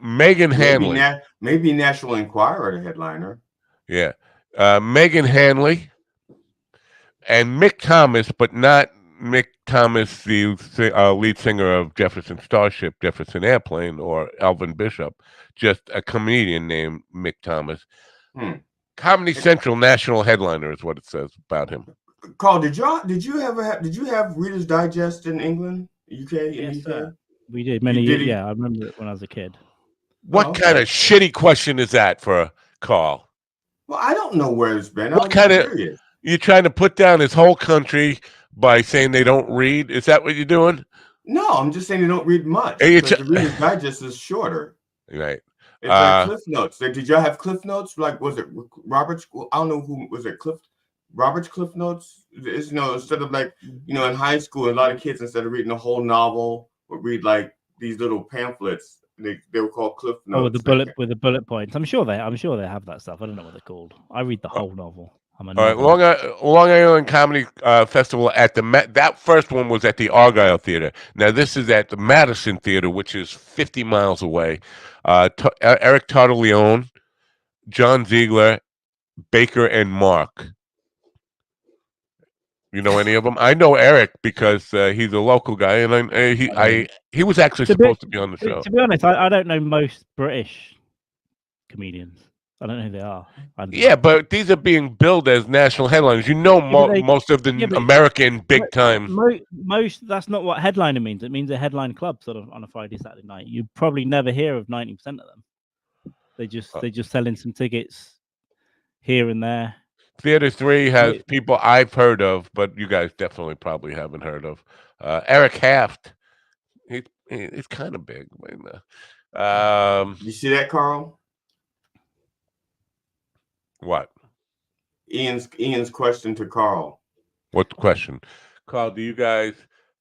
Megan Hanley, maybe National Enquirer, the headliner. Yeah, Megan Hanley and Mick Thomas, but not Mick Thomas, the lead singer of Jefferson Starship, Jefferson Airplane, or Alvin Bishop. Just a comedian named Mick Thomas. Comedy Central national headliner is what it says about him. Carl, did you have Reader's Digest in England, UK? Yes, UK? We did many years. Yeah, I remember it when I was a kid. What kind of shitty question is that for Carl? Well, I don't know where it's been. What kind of you're trying to put down his whole country by saying they don't read? Is that what you're doing? No, I'm just saying they don't read much. The Reader's Digest is shorter. Right. It's like Cliff Notes. Did y'all have Cliff Notes? Like, was it Robert's? I don't know who was it. Robert's Cliff Notes. It's, instead of like in high school, a lot of kids instead of reading a whole novel would read like these little pamphlets. They were called Cliff Notes. Oh, with the bullet points. I'm sure they have that stuff. I don't know what they're called. I read the whole novel. I'm All right, another. Long Island Comedy Festival at the that first one was at the Argyle Theater. Now this is at the Madison Theater, which is 50 miles away. Eric Tartaleone, John Ziegler, Baker, and Mark. You know any of them? I know Eric because he's a local guy, and he was actually supposed to be on the show. To be honest, I don't know most British comedians. I don't know who they are. Yeah, but these are being billed as national headliners. You know, most of the American big time. Most that's not what headliner means. It means a headline club sort of on a Friday, Saturday night. You probably never hear of 90% of them. They just selling some tickets here and there. Theater 3 has people I've heard of, but you guys definitely probably haven't heard of. Eric Haft. He's kind of big. You see that, Carl? What? Ian's question to Carl. What question? Carl, do you guys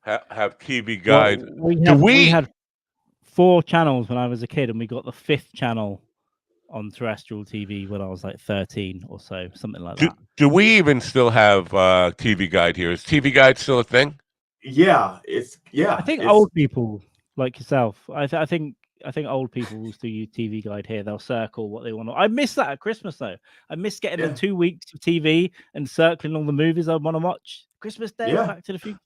have TV guides? Well, we had 4 channels when I was a kid, and we got the 5th channel on terrestrial TV when I was like 13 or so, something like that. Do we even still have TV Guide here? Is TV Guide still a thing? Yeah, I think old people like yourself. I think old people will still use TV Guide here. They'll circle what they want to. I miss that at Christmas though. I miss getting the 2 weeks of TV and circling all the movies I want to watch. Christmas Day, Back to the Future.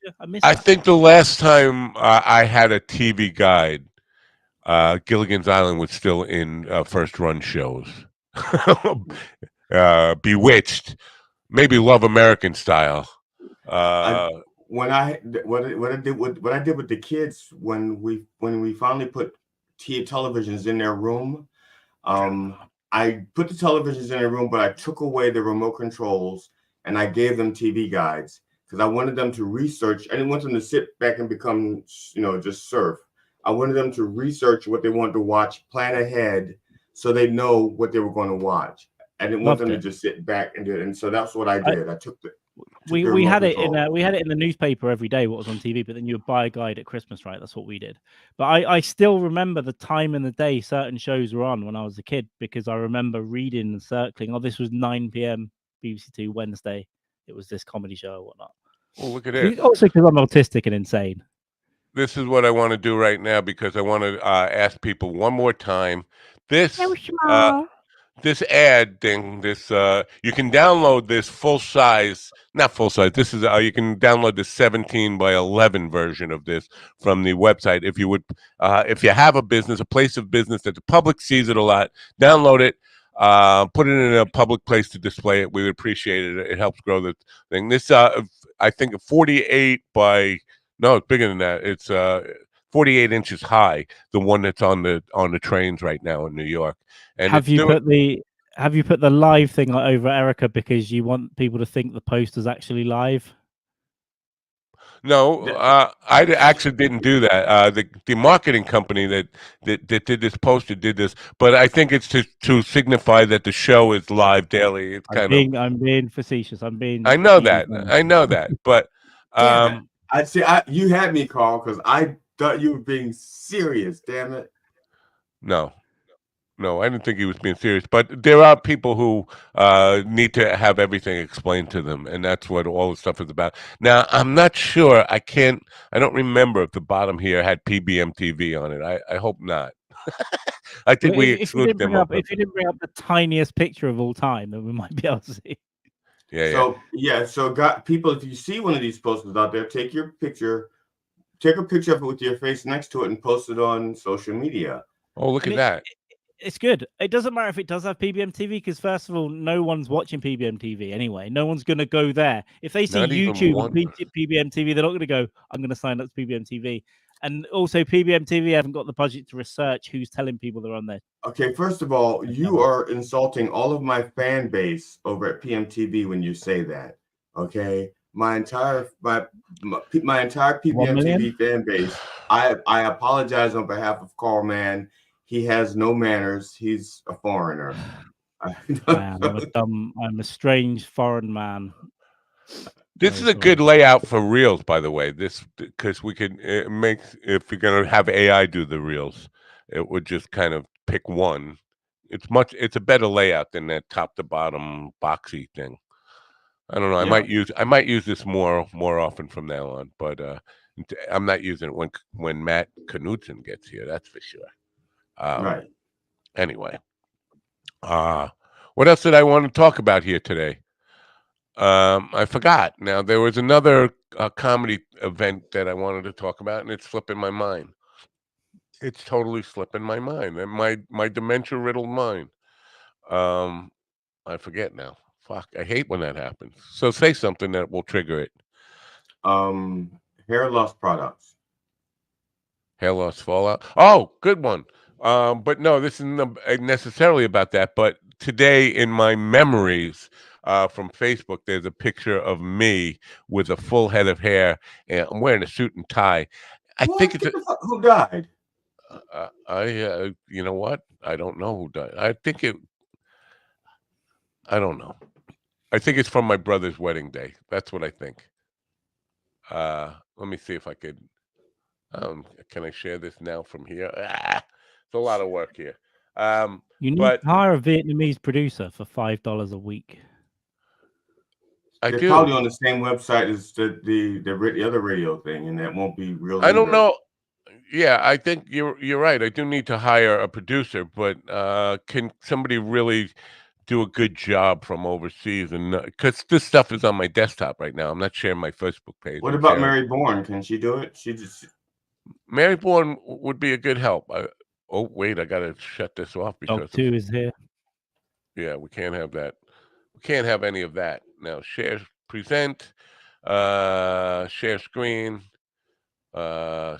I think the last time I had a TV Guide, Gilligan's Island was still in first run shows. Bewitched, maybe Love American Style. What I did with the kids when we finally put televisions in their room, I put the televisions in their room, but I took away the remote controls and I gave them TV guides because I wanted them to research. I didn't want them to sit back and become, just surf. I wanted them to research what they wanted to watch, plan ahead, so they know what they were going to watch. I didn't want them to just sit back and do it. And so that's what I did. I took the. We had it in the newspaper every day what was on TV, but then you would buy a guide at Christmas, right? That's what we did. But I still remember the time in the day certain shows were on when I was a kid because I remember reading and circling. Oh, this was 9 p.m. BBC Two Wednesday. It was this comedy show or whatnot. Oh, look at it. Also because I'm autistic and insane. This is what I want to do right now because I want to ask people one more time. This ad thing, you can download this not full size. This is you can download the 17 by 11 version of this from the website. If you have a business, a place of business that the public sees it a lot, download it, put it in a public place to display it. We would appreciate it. It helps grow the thing. This, I think, 48 by. No, it's bigger than that. It's 48 inches high. The one that's on the trains right now in New York. And have you put the live thing over Erica because you want people to think the poster's actually live? No, I actually didn't do that. The marketing company that did this poster did this, but I think it's to signify that the show is live daily. It's I'm being facetious. I know that, but I'd say you had me, Carl, because I thought you were being serious. Damn it! No, I didn't think he was being serious. But there are people who need to have everything explained to them, and that's what all the stuff is about. Now, I'm not sure. I don't remember if the bottom here had PBM TV on it. I hope not. I think we excluded them. If you didn't bring up the tiniest picture of all time, then we might be able to see. So people, if you see one of these posters out there, take a picture of it with your face next to it and post it on social media. Oh, look at that. It's good. It doesn't matter if it does have PBM TV because first of all, no one's watching PBM TV anyway. No one's going to go there. If they see YouTube and PBM TV, they're not going to go, I'm going to sign up to PBM TV. And also PBM TV haven't got the budget to research who's telling people they're on there. Okay, first of all, you are insulting all of my fan base over at PMTV when you say that. Okay, my entire PBM TV fan base. I apologize on behalf of Carl Mann. He has no manners. He's a foreigner. I'm a strange foreign man. This is a good layout for reels, by the way. This because we could make if you're gonna have AI do the reels, it would just kind of pick one. It's a better layout than that top to bottom boxy thing. I don't know. Yeah. I might use this more often from now on, but I'm not using it when Matt Knudsen gets here. That's for sure. Right. Anyway, what else did I want to talk about here today? I forgot. Now there was another comedy event that I wanted to talk about, and it's slipping my mind. It's totally slipping my mind, and my dementia riddled mind. Um, I forget now. Fuck, I hate when that happens. So say something that will trigger it. Um, Hair loss products. Hair loss fallout. Oh, good one. But no, this isn't necessarily about that. But today, in my memories from Facebook, there's a picture of me with a full head of hair, and I'm wearing a suit and tie. I think What? it's Who died? you know what? I don't know who died. I don't know. I think it's from my brother's wedding day. That's what I think. Let me see if I could. Can I share this now from here? It's a lot of work here. You need But to hire a Vietnamese producer for $5 a week. I They're do. probably on the same website as the other radio thing, and that won't be real. I don't either. know. Yeah, I think you're right. I do need to hire a producer, but can somebody really do a good job from overseas? And because this stuff is on my desktop right now, I'm not sharing my Facebook page. What I'm about sharing. Mary Bourne? Can she do it? She just Mary Bourne would be a good help. Oh wait, I gotta shut this off Dog because 2 is here. yeah, we can't have that. We can't have any of that now. Share, present, share screen. I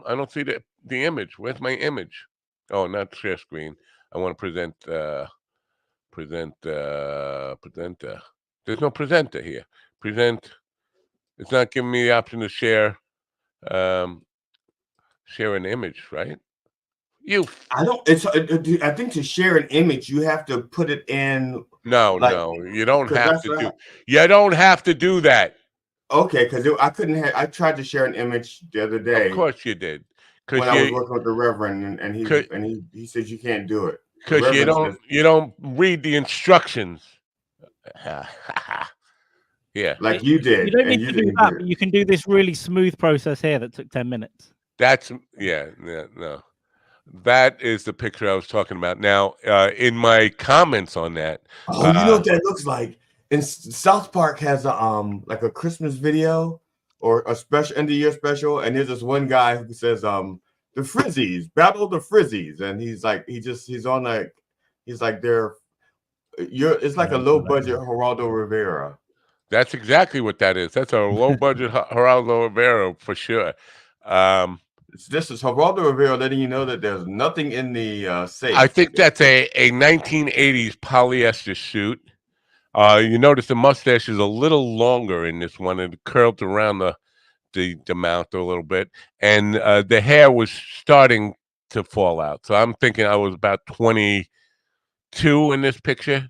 don't see the image. Where's my image? Oh, not share screen. I want to presenter. There's no presenter here. Present. It's not giving me the option to share share an image, right? I don't. It's. I think to share an image, you have to put it in. No, Like, no, you don't because have to do. You don't have to do that. Okay, because I couldn't have. I tried to share an image the other Of day course you did, when because I was working with the Reverend, and he said you can't do it. The because Reverend says, you don't read the instructions. Yeah, like you You did, don't and need you to do didn't that, do but it. you can do this really smooth process here that took 10 minutes. that's no. That is the picture I was talking about. Now, in my comments on that, Oh, you know what that looks like? And South Park has a like a Christmas video or a special end of year special, and there's this one guy who says the Frizzies, battle the Frizzies, and he's like he's on like he's like it's like a low budget Geraldo Rivera. that's exactly what that is. That's a low budget Geraldo Rivera for sure. This is Geraldo Rivera letting you know that there's nothing in the safe. I think that's a 1980s polyester suit. You notice the mustache is a little longer in this one, and it curled around the mouth a little bit, and the hair was starting to fall out. So I'm thinking I was about 22 in this picture.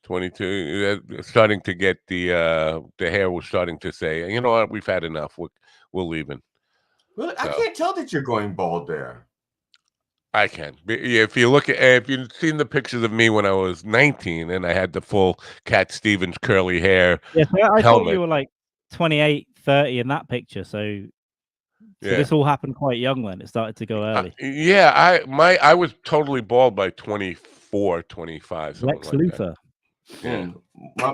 22, starting to get the hair was starting to say, you know what, we've had enough. We're leaving. Well, I So can't tell that you're going bald there. I can. If you look at, if you've seen the pictures of me when I was 19 and I had the full Cat Stevens curly hair, Yeah, so I thought helmet. you were like 28, 30 in that picture. So Yeah. this all happened quite young then. It started to go early. Yeah, I was totally bald by 24, 25, something Lex like Luthor. that. Yeah.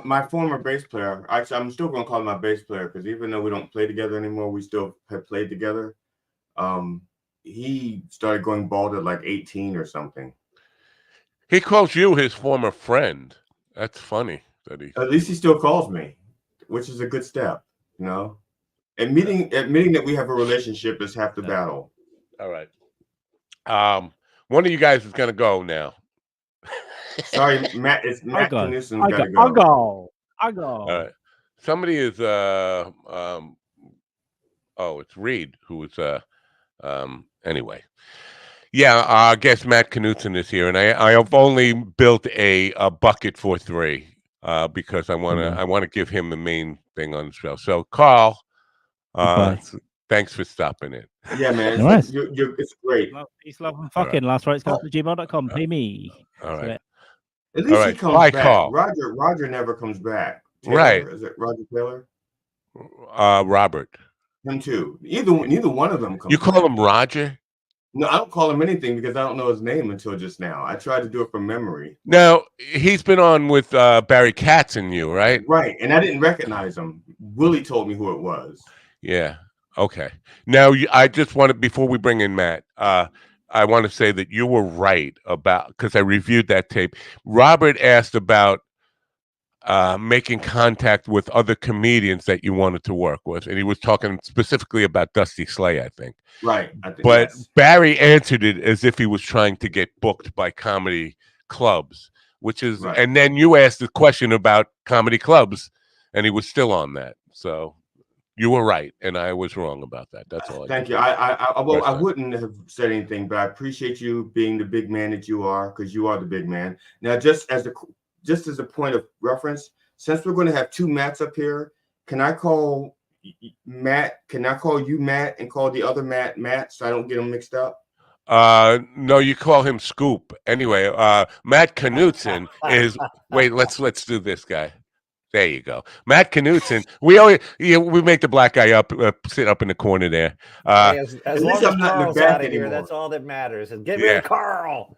My former bass player, actually, I'm still going to call him my bass player because even though we don't play together anymore, we still have played together. He started going bald at like 18 or something. He calls you his former friend. That's funny that he. At least he still calls me, which is a good step, you know. Admitting that we have a relationship is half the battle. All right. One of you guys is gonna go now. Sorry, Matt. It's Matt Knudsen's got to go. I go. All right. Somebody is oh, it's Reed who is anyway. Yeah, I guess Matt Knudsen is here, and I have only built a bucket for 3 because I want to give him the main thing on the show. So Carl, thanks for stopping in. Yeah, man. It's great. Peace, love, and fucking. Last rights gmail.com. Pay me. All right. At least he right. comes Bye, back. Carl. Roger never comes back. Taylor, Right. is it Roger Taylor? Robert. Him too. Neither one of them comes You call back. him Roger? No, I don't call him anything because I don't know his name until just now. I tried to do it from memory. Now, he's been on with Barry Katz and you, right? Right, and I didn't recognize him. Willie told me who it was. Yeah. Okay. Now, I just wanted, before we bring in Matt, I want to say that you were right about, because I reviewed that tape. Robert asked about making contact with other comedians that you wanted to work with, and he was talking specifically about Dusty Slay, I think. Right. I think, But yes. Barry answered it as if he was trying to get booked by comedy clubs, which is, Right. and then you asked the question about comedy clubs, and he was still on that. So you were right, and I was wrong about that. That's all. Thank you. I wouldn't have said anything, but I appreciate you being the big man that you are, because you are the big man. Now, just as a point of reference, since we're going to have two Matts up here, can I call Matt? Can I call you Matt and call the other Matt so I don't get them mixed up? No, you call him Scoop. Anyway, Matt Knutson is. Wait, let's do this guy. There you go, Matt Knutson. We make the black guy up, sit up in the corner there. Hey, as long as I'm not in the Carl's back out of here, anymore. that's all that matters. And get rid of Carl.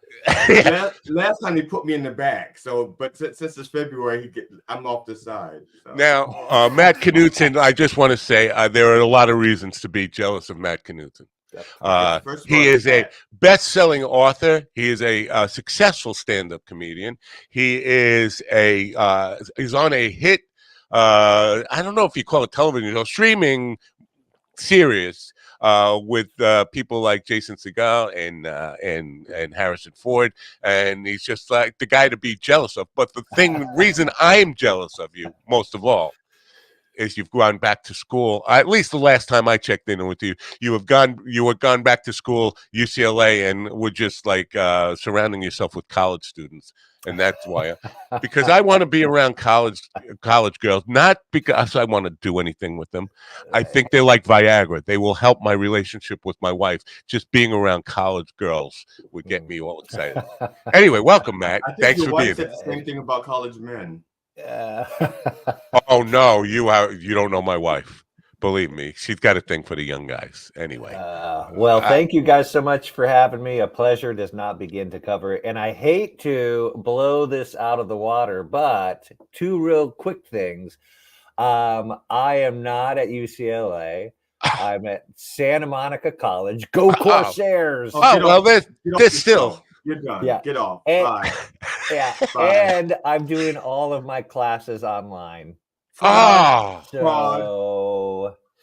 Last time he put me in the back. So, but since it's February, I'm off the side. So. Now, Matt Knutson. I just want to say there are a lot of reasons to be jealous of Matt Knutson. He is a best-selling author. He is a successful stand-up comedian. He is he's on a hit. I don't know if you call it television or streaming series with people like Jason Segel and Harrison Ford, and he's just like the guy to be jealous of. But the reason I'm jealous of you most of all is you've gone back to school. At least the last time I checked in with you, you had gone back to school, UCLA, and were just like surrounding yourself with college students. And that's why, because I want to be around college girls, not because I want to do anything with them. I think they're like Viagra. They will help my relationship with my wife. Just being around college girls would get me all excited. Anyway, welcome, Matt. I think Thanks your for wife being said here. the same thing about college men. Oh no, you don't know my wife. Believe me, she's got a thing for the young guys. Anyway. Well, thank you guys so much for having me. A pleasure does not begin to cover. And I hate to blow this out of the water, but two real quick things. I am not at UCLA. I'm at Santa Monica College. Go Corsairs! Well, there's still. You're done. Yeah. Get off. Bye. Yeah. Bye. And I'm doing all of my classes online. Oh.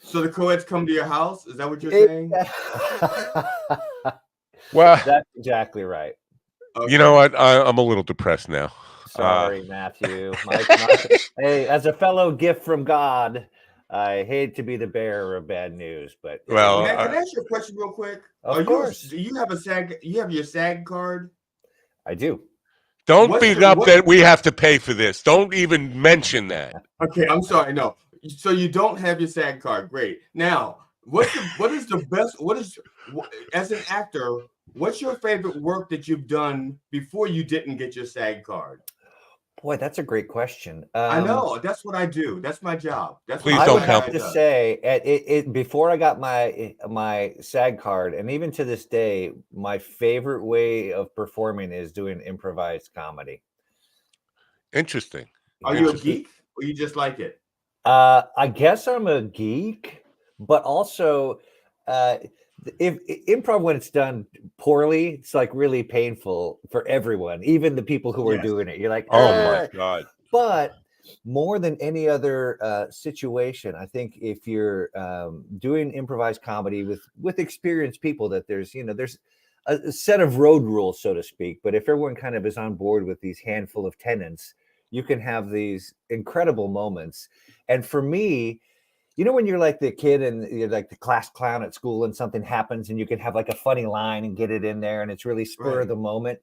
So the co-eds come to your house? Is that what you're saying? Well, that's exactly right. Okay. You know what? I'm a little depressed now. Sorry, Matthew. Hey, as a fellow gift from God, I hate to be the bearer of bad news, but well, can I ask you a question real quick? Of course. Do you have a SAG? You have your SAG card? I do. Don't beat up that we have to pay for this. Don't even mention that. Okay, I'm sorry. No, so you don't have your SAG card. Great. Now, what is the best? As an actor, what's your favorite work that you've done before you didn't get your SAG card? Boy, that's a great question. I know. That's what I do. That's my job. Please I don't would help have to say, before I got my SAG card, and even to this day, my favorite way of performing is doing improvised comedy. Interesting. Are you a geek, or you just like it? I guess I'm a geek, but also, if improv, when it's done poorly, it's like really painful for everyone, even the people who are doing it. You're like, oh my God. But more than any other situation, I think if you're doing improvised comedy with experienced people, that there's a set of road rules, so to speak. But if everyone kind of is on board with these handful of tenets, you can have these incredible moments. And for me, when you're like the kid and you're like the class clown at school and something happens and you can have like a funny line and get it in there and it's really spur of the moment.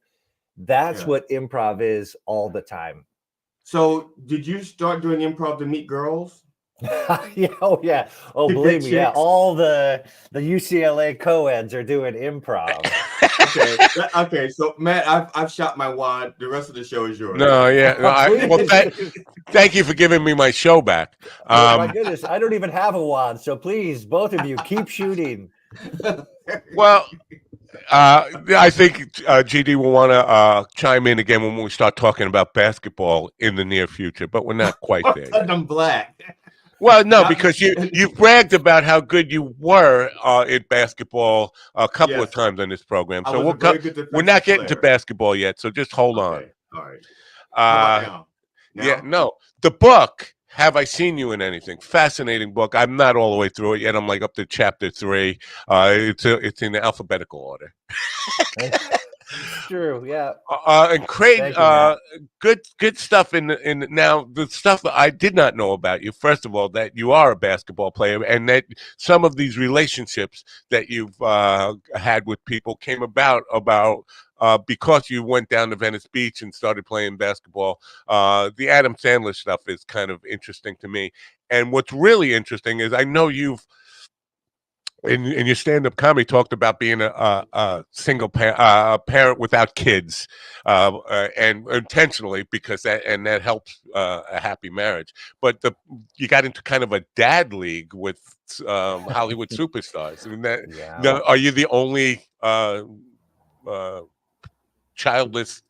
That's what improv is all the time. So did you start doing improv to meet girls? Yeah. Oh, believe me. Yeah. All the UCLA co-eds are doing improv. Okay. So Matt, I've shot my wad. The rest of the show is yours. No, yeah. No, well, thank you for giving me my show back. Oh my goodness, I don't even have a wand, so please, both of you, keep shooting. Well, I think GD will want to chime in again when we start talking about basketball in the near future, but we're not quite there yet. I'm black. Well, no, because you bragged about how good you were in basketball a couple of times on this program. So we're not getting to basketball yet, so just hold on. All right. How about now? Yeah, no. The book, Have I Seen You in Anything? Fascinating book. I'm not all the way through it yet. I'm like up to chapter 3. It's in alphabetical order. It's true, yeah. And Craig, good stuff in now the stuff that I did not know about you. First of all, that you are a basketball player, and that some of these relationships that you've had with people came about because you went down to Venice Beach and started playing basketball. The Adam Sandler stuff is kind of interesting to me, and what's really interesting is I know you've. In your stand-up comedy, talked about being a single parent without kids, and intentionally because that helps a happy marriage. But you got into kind of a dad league with Hollywood superstars. I mean, now, are you the only childless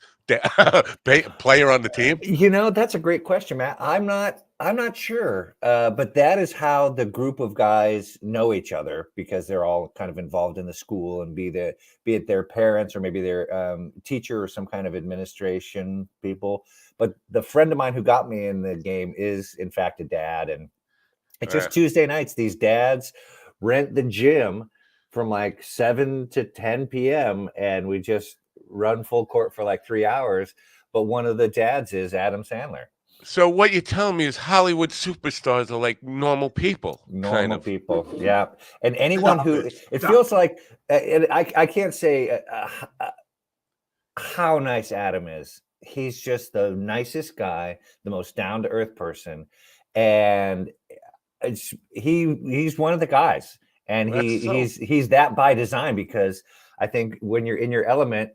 player on the team? You know, that's a great question, Matt. I'm not sure, but that is how the group of guys know each other, because they're all kind of involved in the school, and be it their parents or maybe their teacher or some kind of administration people. But the friend of mine who got me in the game is in fact a dad, and it's just Tuesday nights. These dads rent the gym from like 7 to 10 p.m. and we just run full court for like 3 hours. But one of the dads is Adam Sandler. So what you're telling me is Hollywood superstars are like normal people. Normal people, yeah. And anyone it feels like, and I can't say how nice Adam is. He's just the nicest guy, the most down-to-earth person. And he's one of the guys. And he's that by design, because I think when you're in your element,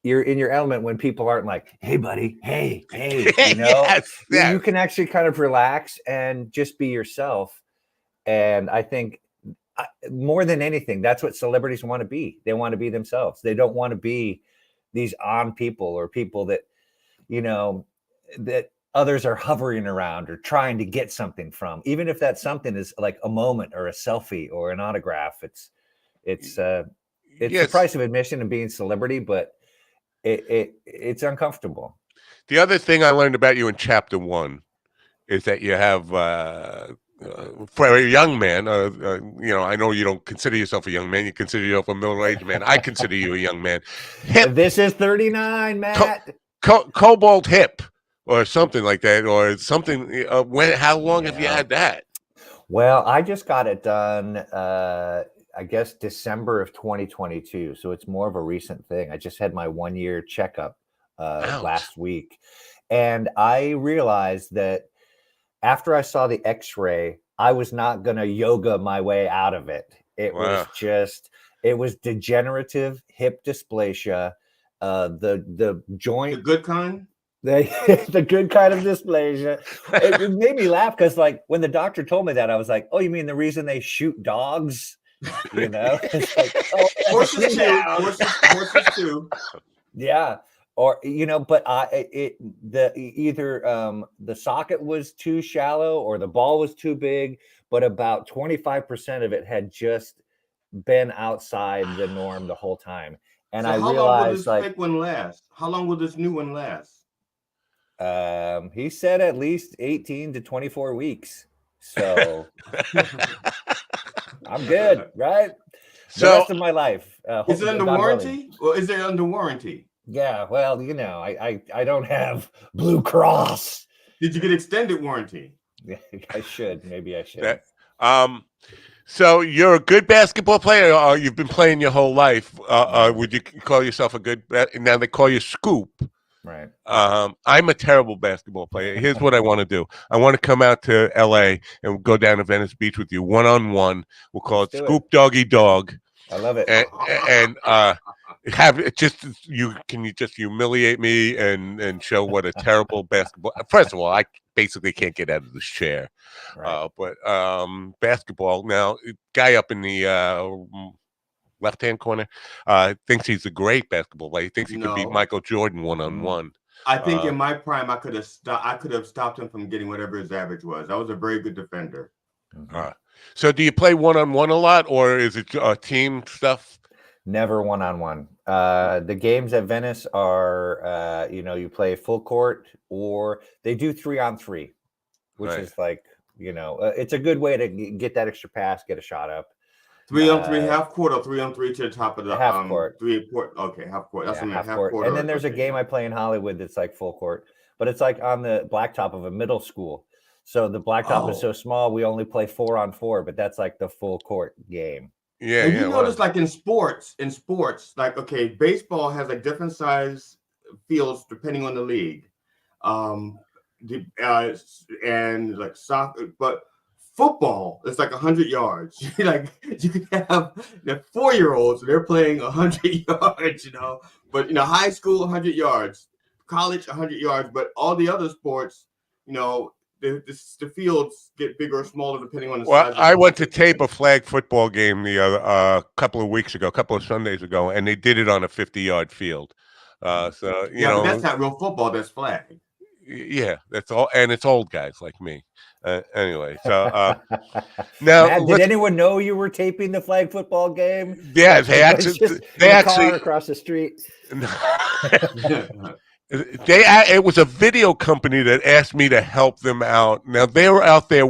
when people aren't like, hey, buddy, hey, you know, you can actually kind of relax and just be yourself. And I think more than anything, that's what celebrities want to be. They want to be themselves. They don't want to be these on people or people that, you know, that others are hovering around or trying to get something from, even if that something is like a moment or a selfie or an autograph. It's the price of admission and being celebrity, but it's uncomfortable. The other thing I learned about you in chapter 1 is that you have, for a young man, you know, I know you don't consider yourself a young man. You consider yourself a middle-aged man. I consider you a young man. Hip. This is 39, Matt. Cobalt hip or something like that, or something. How long have you had that? Well, I just got it done, I guess December of 2022. So it's more of a recent thing. I just had my 1-year checkup last week. And I realized that after I saw the x-ray, I was not going to yoga my way out of it. It was degenerative hip dysplasia. The joint. The good kind? The good kind of dysplasia. It made me laugh because, like, when the doctor told me that, I was like, oh, you mean the reason they shoot dogs? You know, it's like, horses too. Yeah, or you know, but either the socket was too shallow or the ball was too big, but about 25% of it had just been outside the norm the whole time. And so I realized, how long will this fake one last? How long will this new one last? He said at least 18 to 24 weeks. So. I'm good, right? The rest of my life. Is it under warranty? Or is it under warranty? Yeah, well, you know, I don't have Blue Cross. Did you get extended warranty? Yeah, I should. Maybe I should. So you're a good basketball player, or you've been playing your whole life. Would you call yourself a good? Now they call you Scoop. Right. I'm a terrible basketball player. Here's what I want to do. I want to come out to LA and go down to Venice Beach with you one-on-one. We'll call it Scoop Doggy Dog. I love it. And have it just can you just humiliate me and show what a terrible basketball. First of all, I basically can't get out of this chair. Right. But basketball now, guy up in the left-hand corner thinks he's a great basketball player. He thinks he could beat No. Michael Jordan one-on-one. I think in my prime, I could have stopped him from getting whatever his average was. I was a very good defender. So do you play one-on-one a lot, or is it team stuff? Never one-on-one. The games at Venice are, you play full court, or they do 3-on-3, which Right. is like, it's a good way to get that extra pass, get a shot up. 3-on-3 half court, or 3-on-3 to the top of the half court. 3-court. Okay, half court. That's what I meant. Half court. And then there's a game I play in Hollywood that's like full court, but it's like on the blacktop of a middle school. So the blacktop is so small, we only play 4-on-4, but that's like the full court game. Yeah, and you notice, like in sports, like, okay, baseball has like different size fields depending on the league, and like soccer, but football is like 100 yards. Like you can have the 4-year-olds, they're playing 100 yards, but high school 100 yards, college 100 yards, but all the other sports, the fields get bigger or smaller depending on the size. I went to tape a flag football game the other couple of Sundays ago, and they did it on a 50-yard field. So but that's not real football. That's flag. Yeah, that's all, and it's old guys like me. Anyway, so now Matt, did anyone know you were taping the flag football game? Yeah, they actually across the street. It was a video company that asked me to help them out. Now they were out there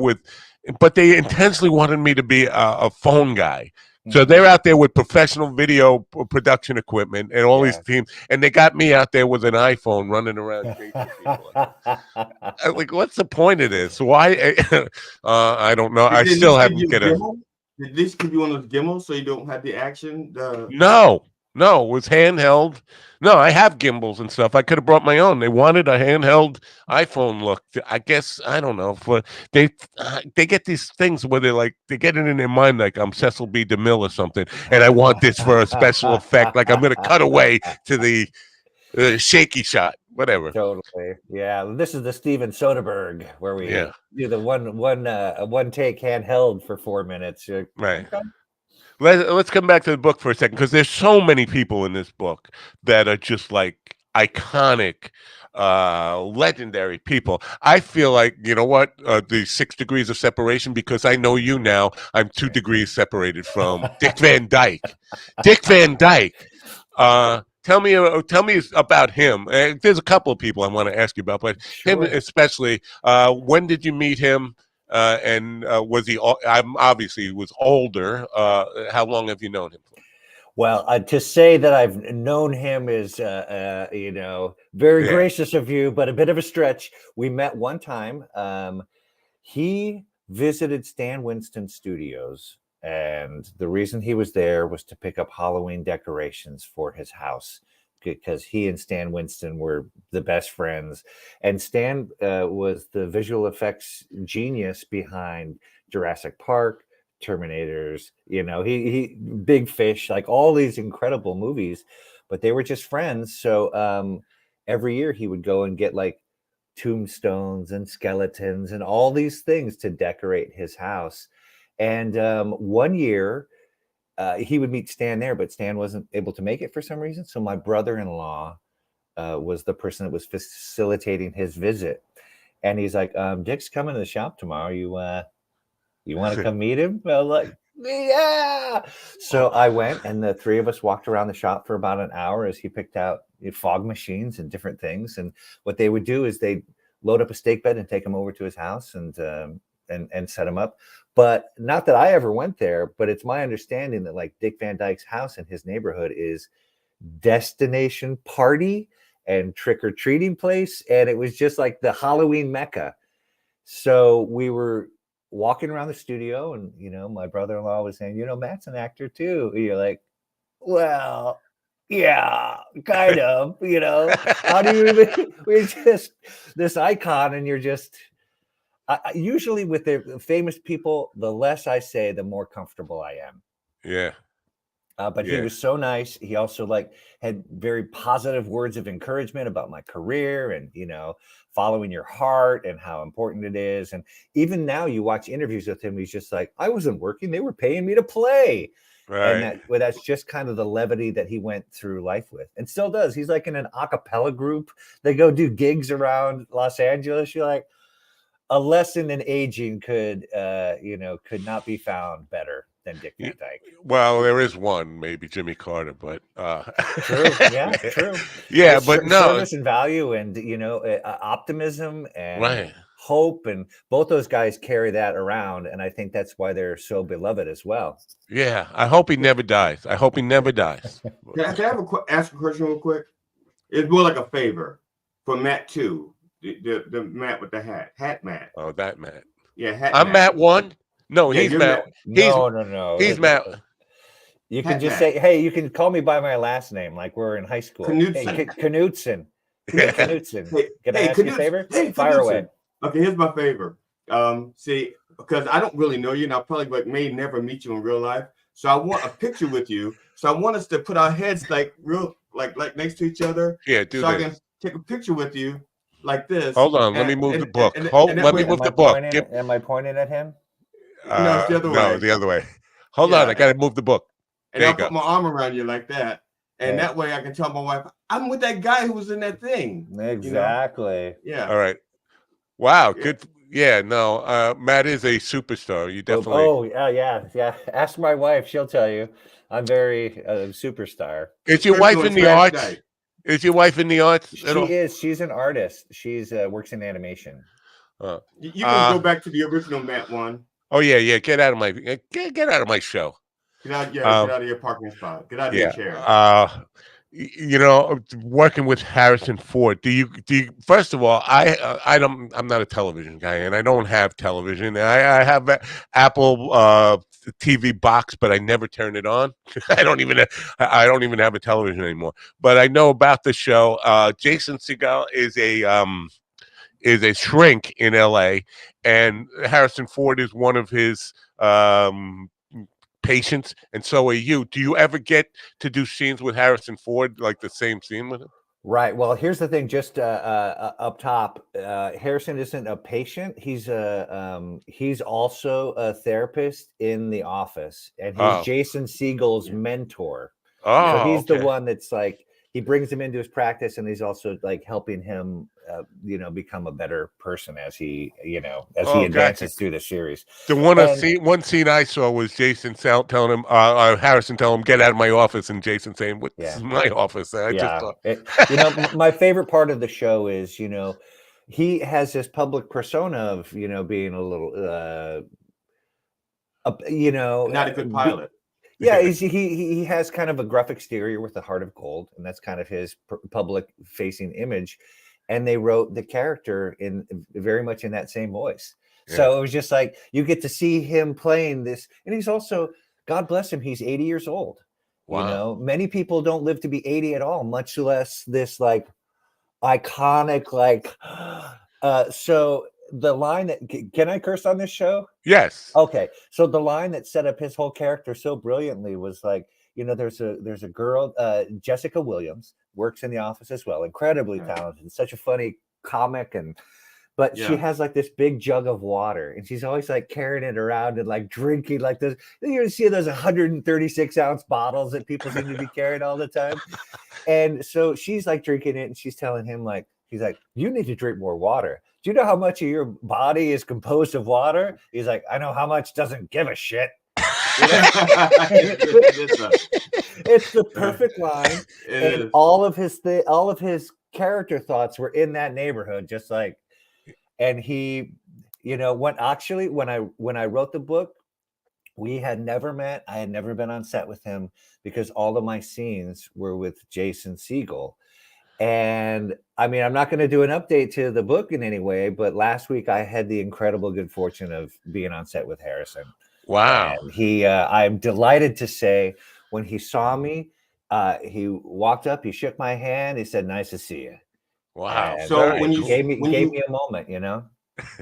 but they intentionally wanted me to be a phone guy. So they're out there with professional video production equipment and all these teams, and they got me out there with an iPhone running around chasing people. Like, what's the point of this? Why? I don't know. I still haven't get it. Did this give you one of those gimbals so you don't have the action? No, it was handheld. No, I have gimbals and stuff. I could have brought my own. They wanted a handheld iPhone look. I guess, I don't know. They get these things where they get it in their mind like I'm Cecil B. DeMille or something, and I want this for a special effect. Like I'm going to cut away to the shaky shot, whatever. Totally. Yeah. This is the Steven Soderbergh where we do the one take handheld for 4 minutes. Right. Okay. Let's come back to the book for a second, because there's so many people in this book that are just like iconic, legendary people. I feel like, you know what, the 6 degrees of separation, because I know you now, I'm 2 degrees separated from Dick Van Dyke. Dick Van Dyke. Tell me about him. There's a couple of people I want to ask you about, but him especially. When did you meet him? And was he? Obviously, he was older. How long have you known him for? Well, to say that I've known him is, very gracious of you, but a bit of a stretch. We met one time. He visited Stan Winston Studios, and the reason he was there was to pick up Halloween decorations for his house, because he and Stan Winston were the best friends. And Stan was the visual effects genius behind Jurassic Park, Terminators, he Big Fish, like all these incredible movies, but they were just friends. So every year he would go and get like tombstones and skeletons and all these things to decorate his house. And one year, he would meet Stan there, but Stan wasn't able to make it for some reason. So my brother-in-law was the person that was facilitating his visit. And he's like, Dick's coming to the shop tomorrow. You want to come meet him? I was like, yeah. So I went, and the three of us walked around the shop for about an hour as he picked out fog machines and different things. And what they would do is they'd load up a stake bed and take him over to his house and set him up. But not that I ever went there, but it's my understanding that like Dick Van Dyke's house in his neighborhood is destination party and trick-or-treating place. And it was just like the Halloween Mecca. So we were walking around the studio, and, my brother-in-law was saying, Matt's an actor too. And you're like, well, yeah, kind of, how do you even, we're just this icon, and you're just, usually with the famous people, the less I say, the more comfortable I am. Yeah. But he was so nice. He also like had very positive words of encouragement about my career and, you know, following your heart and how important it is. And even now you watch interviews with him, he's just like, I wasn't working. They were paying me to play. And that's just kind of the levity that he went through life with and still does. He's like in an a cappella group. They go do gigs around Los Angeles. You're like, a lesson in aging could not be found better than Dick Van Dyke. Well, there is one, maybe Jimmy Carter, but true. Yeah, true. Yeah, it's but no service and value and, you know, optimism and hope, and both those guys carry that around, and I think that's why they're so beloved as well. Yeah, I hope he never dies. I hope he never dies. Can I ask a question real quick? It's more like a favor for Matt too. The Matt with the hat Matt. Oh, that Matt. Yeah, I'm Matt 1. No, he's Matt. No. He's Matt. You can just say, hey, you can call me by my last name, like we're in high school. Knudsen. Knudsen. Can I ask you a favor? Fire away. Okay, here's my favor. See, because I don't really know you, and I probably may never meet you in real life. So I want a picture with you. So I want us to put our heads like next to each other. Yeah, do so this. I can take a picture with you like this. Hold on, let me move the book. Let me move the book. Am I pointing at him? No, it's the other way. No, the other way. Hold on, I gotta move the book. And I'll put my arm around you like that. And that way I can tell my wife, I'm with that guy who was in that thing. Exactly. You know? Yeah. All right. Wow, good. Yeah, no, Matt is a superstar. You definitely. Oh, yeah. Ask my wife; she'll tell you. I'm very superstar. Is your wife in the arts? Is your wife in the arts? She is. She's an artist. She's works in animation. You can go back to the original Matt one. Oh yeah. Get out of my get out of my show. Get out of your parking spot. Get out of your chair. You know, working with Harrison Ford. Do you? First of all, I'm not a television guy, and I don't have television. I have an Apple TV box, but I never turn it on. I don't even have a television anymore. But I know about the show. Jason Segel is a shrink in LA, and Harrison Ford is one of his patients, and so are you. Do you ever get to do scenes with Harrison Ford, like the same scene with him? Right. Well, here's the thing. Just up top, Harrison isn't a patient. He's also a therapist in the office, and he's Jason Segel's mentor. So he's the one that's like, he brings him into his practice, and he's also like helping him, become a better person as he advances through the series. The one scene I saw was Jason telling him, Harrison telling him, "Get out of my office," and Jason saying, "This is my office." Just thought, my favorite part of the show is, he has this public persona of, being a little, not a good pilot. Yeah, he has kind of a gruff exterior with a heart of gold, and that's kind of his public facing image. And they wrote the character in very much in that same voice. Yeah. So it was just like, you get to see him playing this, and he's also, God bless him, he's 80 years old. Wow. Many people don't live to be 80 at all, much less this like iconic, like so the line that, can I curse on this show? Yes. Okay. So the line that set up his whole character so brilliantly was like, there's a girl, Jessica Williams, works in the office as well, incredibly talented, such a funny comic, but she has like this big jug of water, and she's always like carrying it around and like drinking like this. You see those 136-ounce bottles that people seem to be carrying all the time. And so she's like drinking it, and she's telling him like, he's like, you need to drink more water. Do you know how much of your body is composed of water? He's like, I know how much doesn't give a shit. It's the perfect line. And all of his character thoughts were in that neighborhood, just like, and he, when I wrote the book, we had never met. I had never been on set with him because all of my scenes were with Jason Segel. And I mean, I'm not going to do an update to the book in any way, but last week I had the incredible good fortune of being on set with Harrison. Wow. And I'm delighted to say, when he saw me, he walked up, he shook my hand, he said, "Nice to see you." Wow. And so he gave me a moment,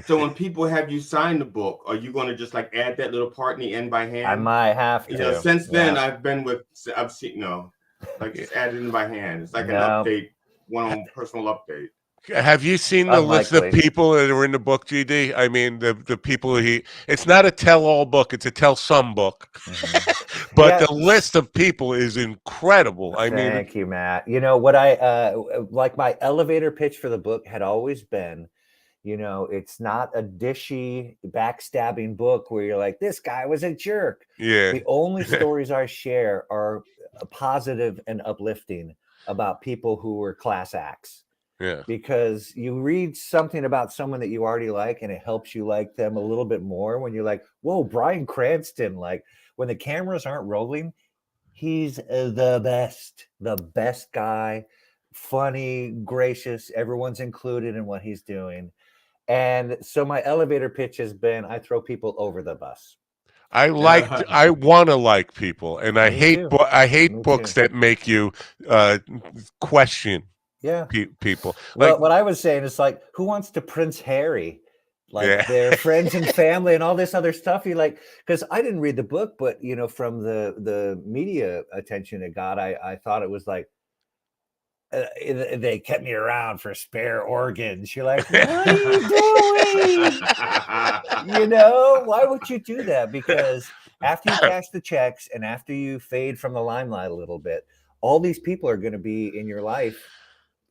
So when people have you sign the book, are you going to just like add that little part in the end by hand? I might have to. You know, since then Yeah. I've seen like just add it in by hand. It's like an No. update, one personal update. Have you seen the list of Unlikely. people that are in the book, GD? I mean, the people it's not a tell-all book, it's a tell-some book. But Yeah. the list of people is incredible. I mean, Thank you, Matt. You know what I like my elevator pitch for the book had always been, you know, it's not a dishy backstabbing book where you're like, this guy was a jerk. yeah. The only stories I share are positive and uplifting about people who were class acts. Yeah. Because you read something about someone that you already like and it helps you like them a little bit more when you're like, whoa, Bryan Cranston, like when the cameras aren't rolling, he's the best guy, funny, gracious, everyone's included in what he's doing. And so my elevator pitch has been I throw people over the bus. I want to like people, and I Me hate too. I hate Me books too. that make you question Yeah. people. Well, Like, what I was saying is like, who wants to Prince Harry? Like yeah. their friends and family and all this other stuff. You like, because I didn't read the book, but you know, from the media attention it got, I thought it was like they kept me around for spare organs. You're like, what are you doing? You know, why would you do that? Because after you cash the checks and after you fade from the limelight a little bit, all these people are going to be in your life,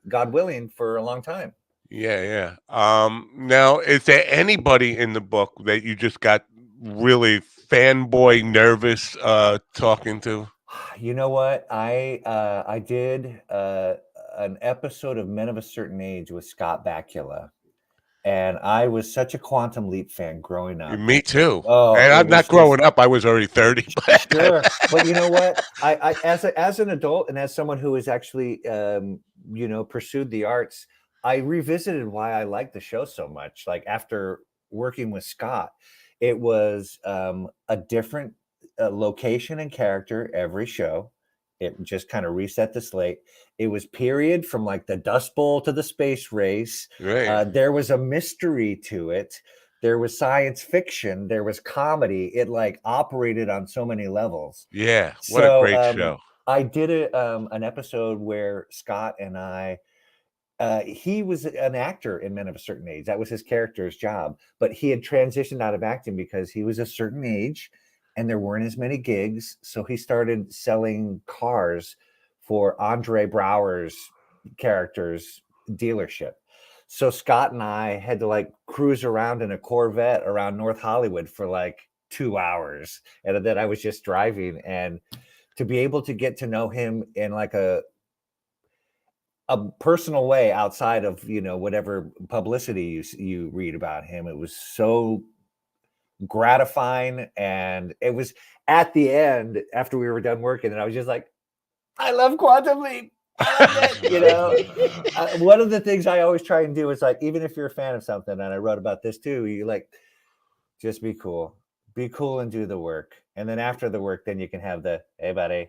God willing, for a long time. Yeah. Now, is there anybody in the book that you just got really fanboy nervous talking to? You know what? I did an episode of Men of a Certain Age with Scott Bakula, and I was such a Quantum Leap fan growing up. Me too. Oh, And it I'm not was growing just up. I was already 30. sure. But you know what? I as an adult and as someone who has actually you know, pursued the arts, I revisited why I liked the show so much. Like after working with Scott, it was a different location and character every show. It just kind of reset the slate. It was period from like the Dust Bowl to the space race. Right. There was a mystery to it. There was science fiction. There was comedy. It like operated on so many levels. Yeah. What a So great show. I did an episode where Scott and I, he was an actor in Men of a Certain Age. That was his character's job. But he had transitioned out of acting because he was a certain age and there weren't as many gigs. So he started selling cars for Andre Brower's character's dealership. So Scott and I had to like cruise around in a Corvette around North Hollywood for like 2 hours. And then I was just driving, and to be able to get to know him in like a personal way outside of, you know, whatever publicity you read about him, it was so gratifying. And it was at the end after we were done working, and I was just like, I love Quantum Leap. I love it. You know, one of the things I always try and do is like, even if you're a fan of something, and I wrote about this too, you like, just be cool and do the work. And then after the work, then you can have the, hey buddy,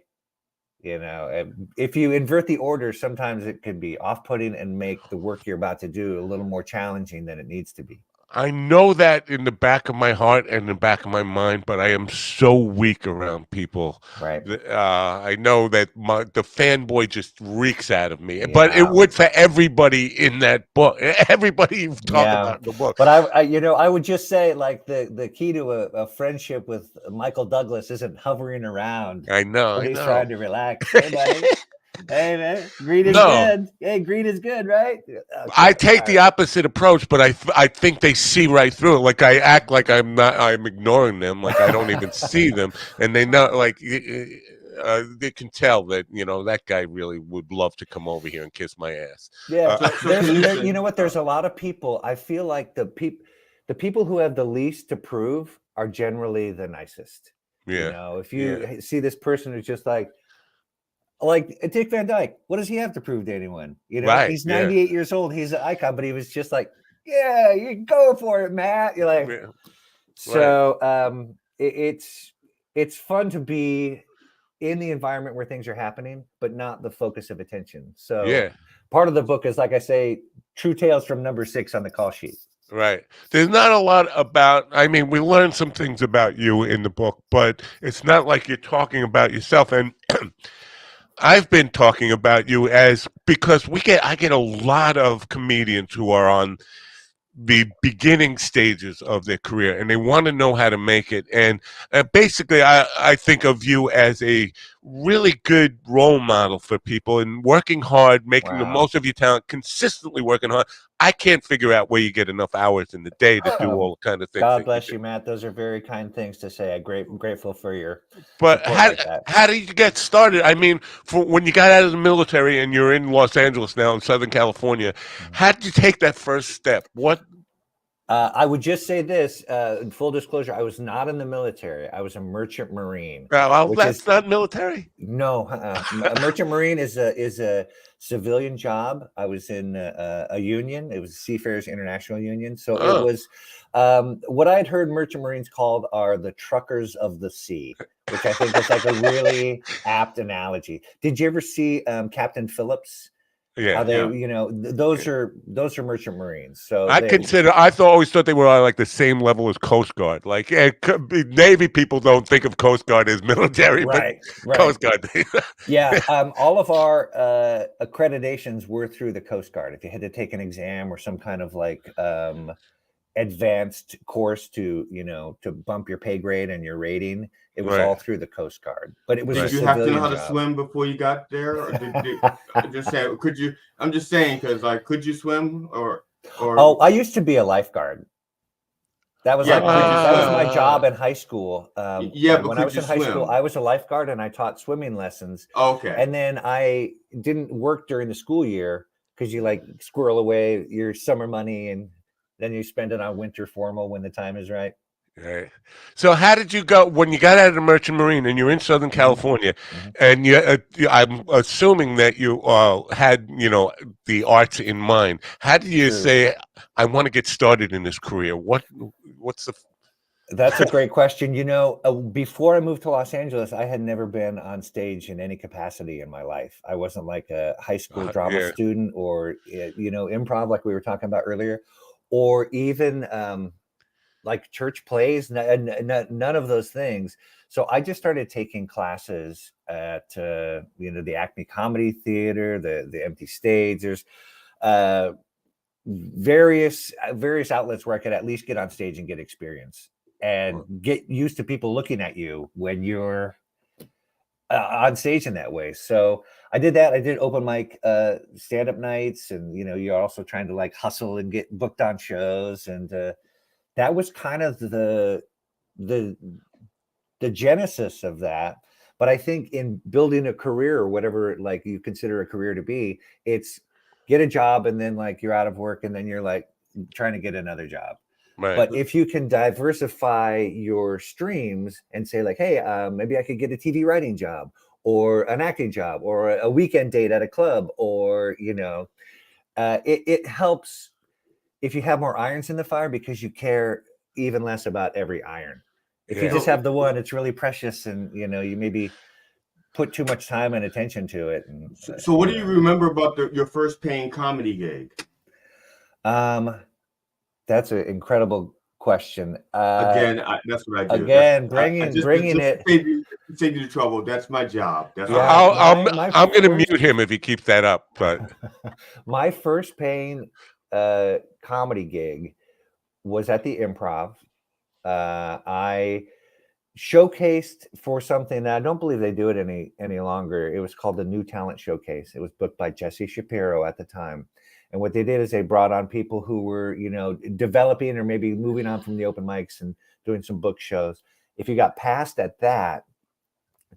you know, if you invert the order, sometimes it could be off-putting and make the work you're about to do a little more challenging than it needs to be. I know that in the back of my heart and the back of my mind, but I am so weak around people. Right. I know that the fanboy just reeks out of me, Yeah. but it would for everybody in that book. Everybody you talk about in the book. But I, you know, I would just say like the key to a friendship with Michael Douglas isn't hovering around. I know. When I he's know. trying to relax. Hey, buddy. Hey, man. Green is good. Hey, green is good, right? Okay, I take the opposite approach, but I think they see right through it. Like I act like I'm ignoring them, like I don't even see them, and they know, like they can tell that, you know, that guy really would love to come over here and kiss my ass. Yeah, you know what? There's a lot of people. I feel like the people who have the least to prove are generally the nicest. Yeah. You know, if you see this person who's just like Dick Van Dyke, what does he have to prove to anyone? You know, Right, he's 98 years old. He's an icon, but he was just like, yeah, you go for it, Matt. You're like, so it's fun to be in the environment where things are happening, but not the focus of attention. So part of the book is, like I say, true tales from number 6 on the call sheet. Right. There's not a lot about, I mean, we learned some things about you in the book, but it's not like you're talking about yourself. And I've been talking about you as because I get a lot of comedians who are on the beginning stages of their career and they want to know how to make it. And basically, I think of you as a really good role model for people and working hard, making the Wow. most of your talent, consistently working hard. I can't figure out where you get enough hours in the day to do all the kind of things God that you bless do. you, Matt. Those are very kind things to say. I'm grateful for your But support like that. how did you get started? I mean, for when you got out of the military and you're in Los Angeles now in Southern California, how did you take that first step? What? I would just say this, in full disclosure, I was not in the military. I was a merchant marine, Well, which that's is not military. no, a merchant marine is a civilian job. I was in a union. It was Seafarers International Union. So it Oh, was what I had heard merchant marines called are the truckers of the sea, which I think is like a really apt analogy. Did you ever see Captain Phillips? How yeah. they, Yeah. you know, those are merchant marines. So Always thought they were on like the same level as Coast Guard. Like Navy people don't think of Coast Guard as military, but right. Coast Guard. Yeah, all of our accreditations were through the Coast Guard. If you had to take an exam or some kind of like advanced course to, to bump your pay grade and your rating, it was Right. all through the Coast Guard. But it was Right. a Did you have to know civilian how to job. swim before you got there, or I'm just saying, could you? I'm just saying because could you swim or? Oh, I used to be a lifeguard. That was Yeah, like could you that was my swim? job in high school. Yeah, but When I could was you in high school, swim? I was a lifeguard and I taught swimming lessons. Okay. And then I didn't work during the school year because you like squirrel away your summer money and then you spend it on winter formal when the time is right. Right. So how did you go when you got out of the Merchant Marine and you're in Southern California, and I'm assuming that you had the arts in mind. How did you Sure. say I want to get started in this career? What's the That's a great question. Before I moved to Los Angeles, I had never been on stage in any capacity in my life. I wasn't like a high school drama yeah. student or, improv like we were talking about earlier, or even like church plays, none of those things. So I just started taking classes at, the Acme Comedy Theater, the Empty Stage. There's various outlets where I could at least get on stage and get experience and get used to people looking at you when you're on stage in that way. So I did that. I did open mic stand-up nights, and you're also trying to like hustle and get booked on shows, and that was kind of the genesis of that. But I think in building a career or whatever like you consider a career to be, it's get a job and then like you're out of work and then you're like trying to get another job. Right. But if you can diversify your streams and say like, hey, maybe I could get a TV writing job or an acting job or a weekend date at a club, or it helps if you have more irons in the fire because you care even less about every iron. If you just have the one, it's really precious, and you maybe put too much time and attention to it. And, So what do you remember about your first paying comedy gig? That's an incredible question. Again, that's what I do. Again, bringing it. Save you the trouble. That's my job. That's I'm going to mute him if he keeps that up. But my first paying comedy gig was at the Improv. I showcased for something that I don't believe they do it any longer. It was called the New Talent Showcase. It was booked by Jesse Shapiro at the time. And what they did is they brought on people who were, developing or maybe moving on from the open mics and doing some book shows. If you got passed at that,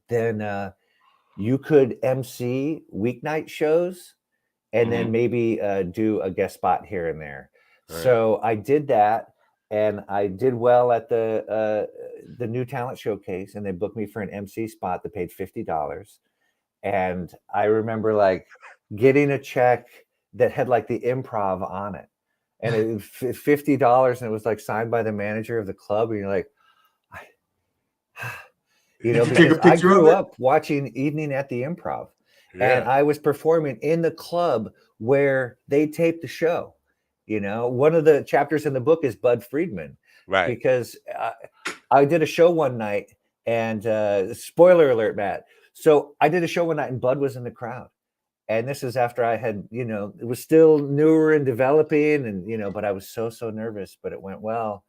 then you could MC weeknight shows and then maybe do a guest spot here and there. Right. So I did that. And I did well at the New Talent Showcase, and they booked me for an MC spot that paid $50. And I remember like getting a check that had like the Improv on it, and it was $50, and it was like signed by the manager of the club. And you're like, because I grew up watching Evening at the Improv, and I was performing in the club where they taped the show. You know, one of the chapters in the book is Bud Friedman, Right. because I did a show one night, and spoiler alert, Matt. So I did a show one night, and Bud was in the crowd. And this is after I had, you know, it was still newer and developing, and, you know, but I was so nervous, but it went well.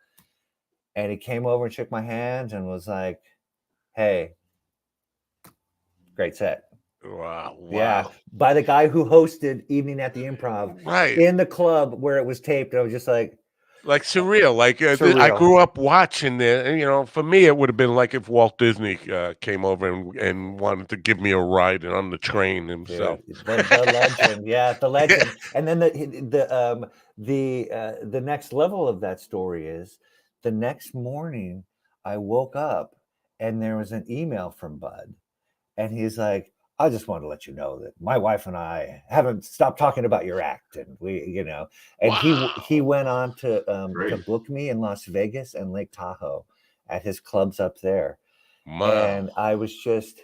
And he came over and shook my hand and was like, "Hey, great set." Wow. Yeah, by the guy who hosted Evening at the Improv, Right. in the club where it was taped. I was just like surreal. Like I surreal. grew up watching it, and you know, for me, it would have been like if Walt Disney came over and wanted to give me a ride and on the train himself. Dude, the legend, yeah, the legend. And then the next level of that story is the next morning I woke up and there was an email from Bud, and he's like, "I just want to let you know that my wife and I haven't stopped talking about your act, and we, you know." And he went on to book me in Las Vegas and Lake Tahoe at his clubs up there. Wow. And I was just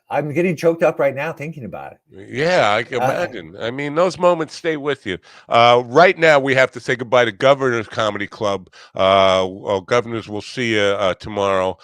I'm getting choked up right now thinking about it. Yeah, I can imagine. I mean, those moments stay with you. Right now, we have to say goodbye to Governor's Comedy Club. Governors, we'll see you tomorrow.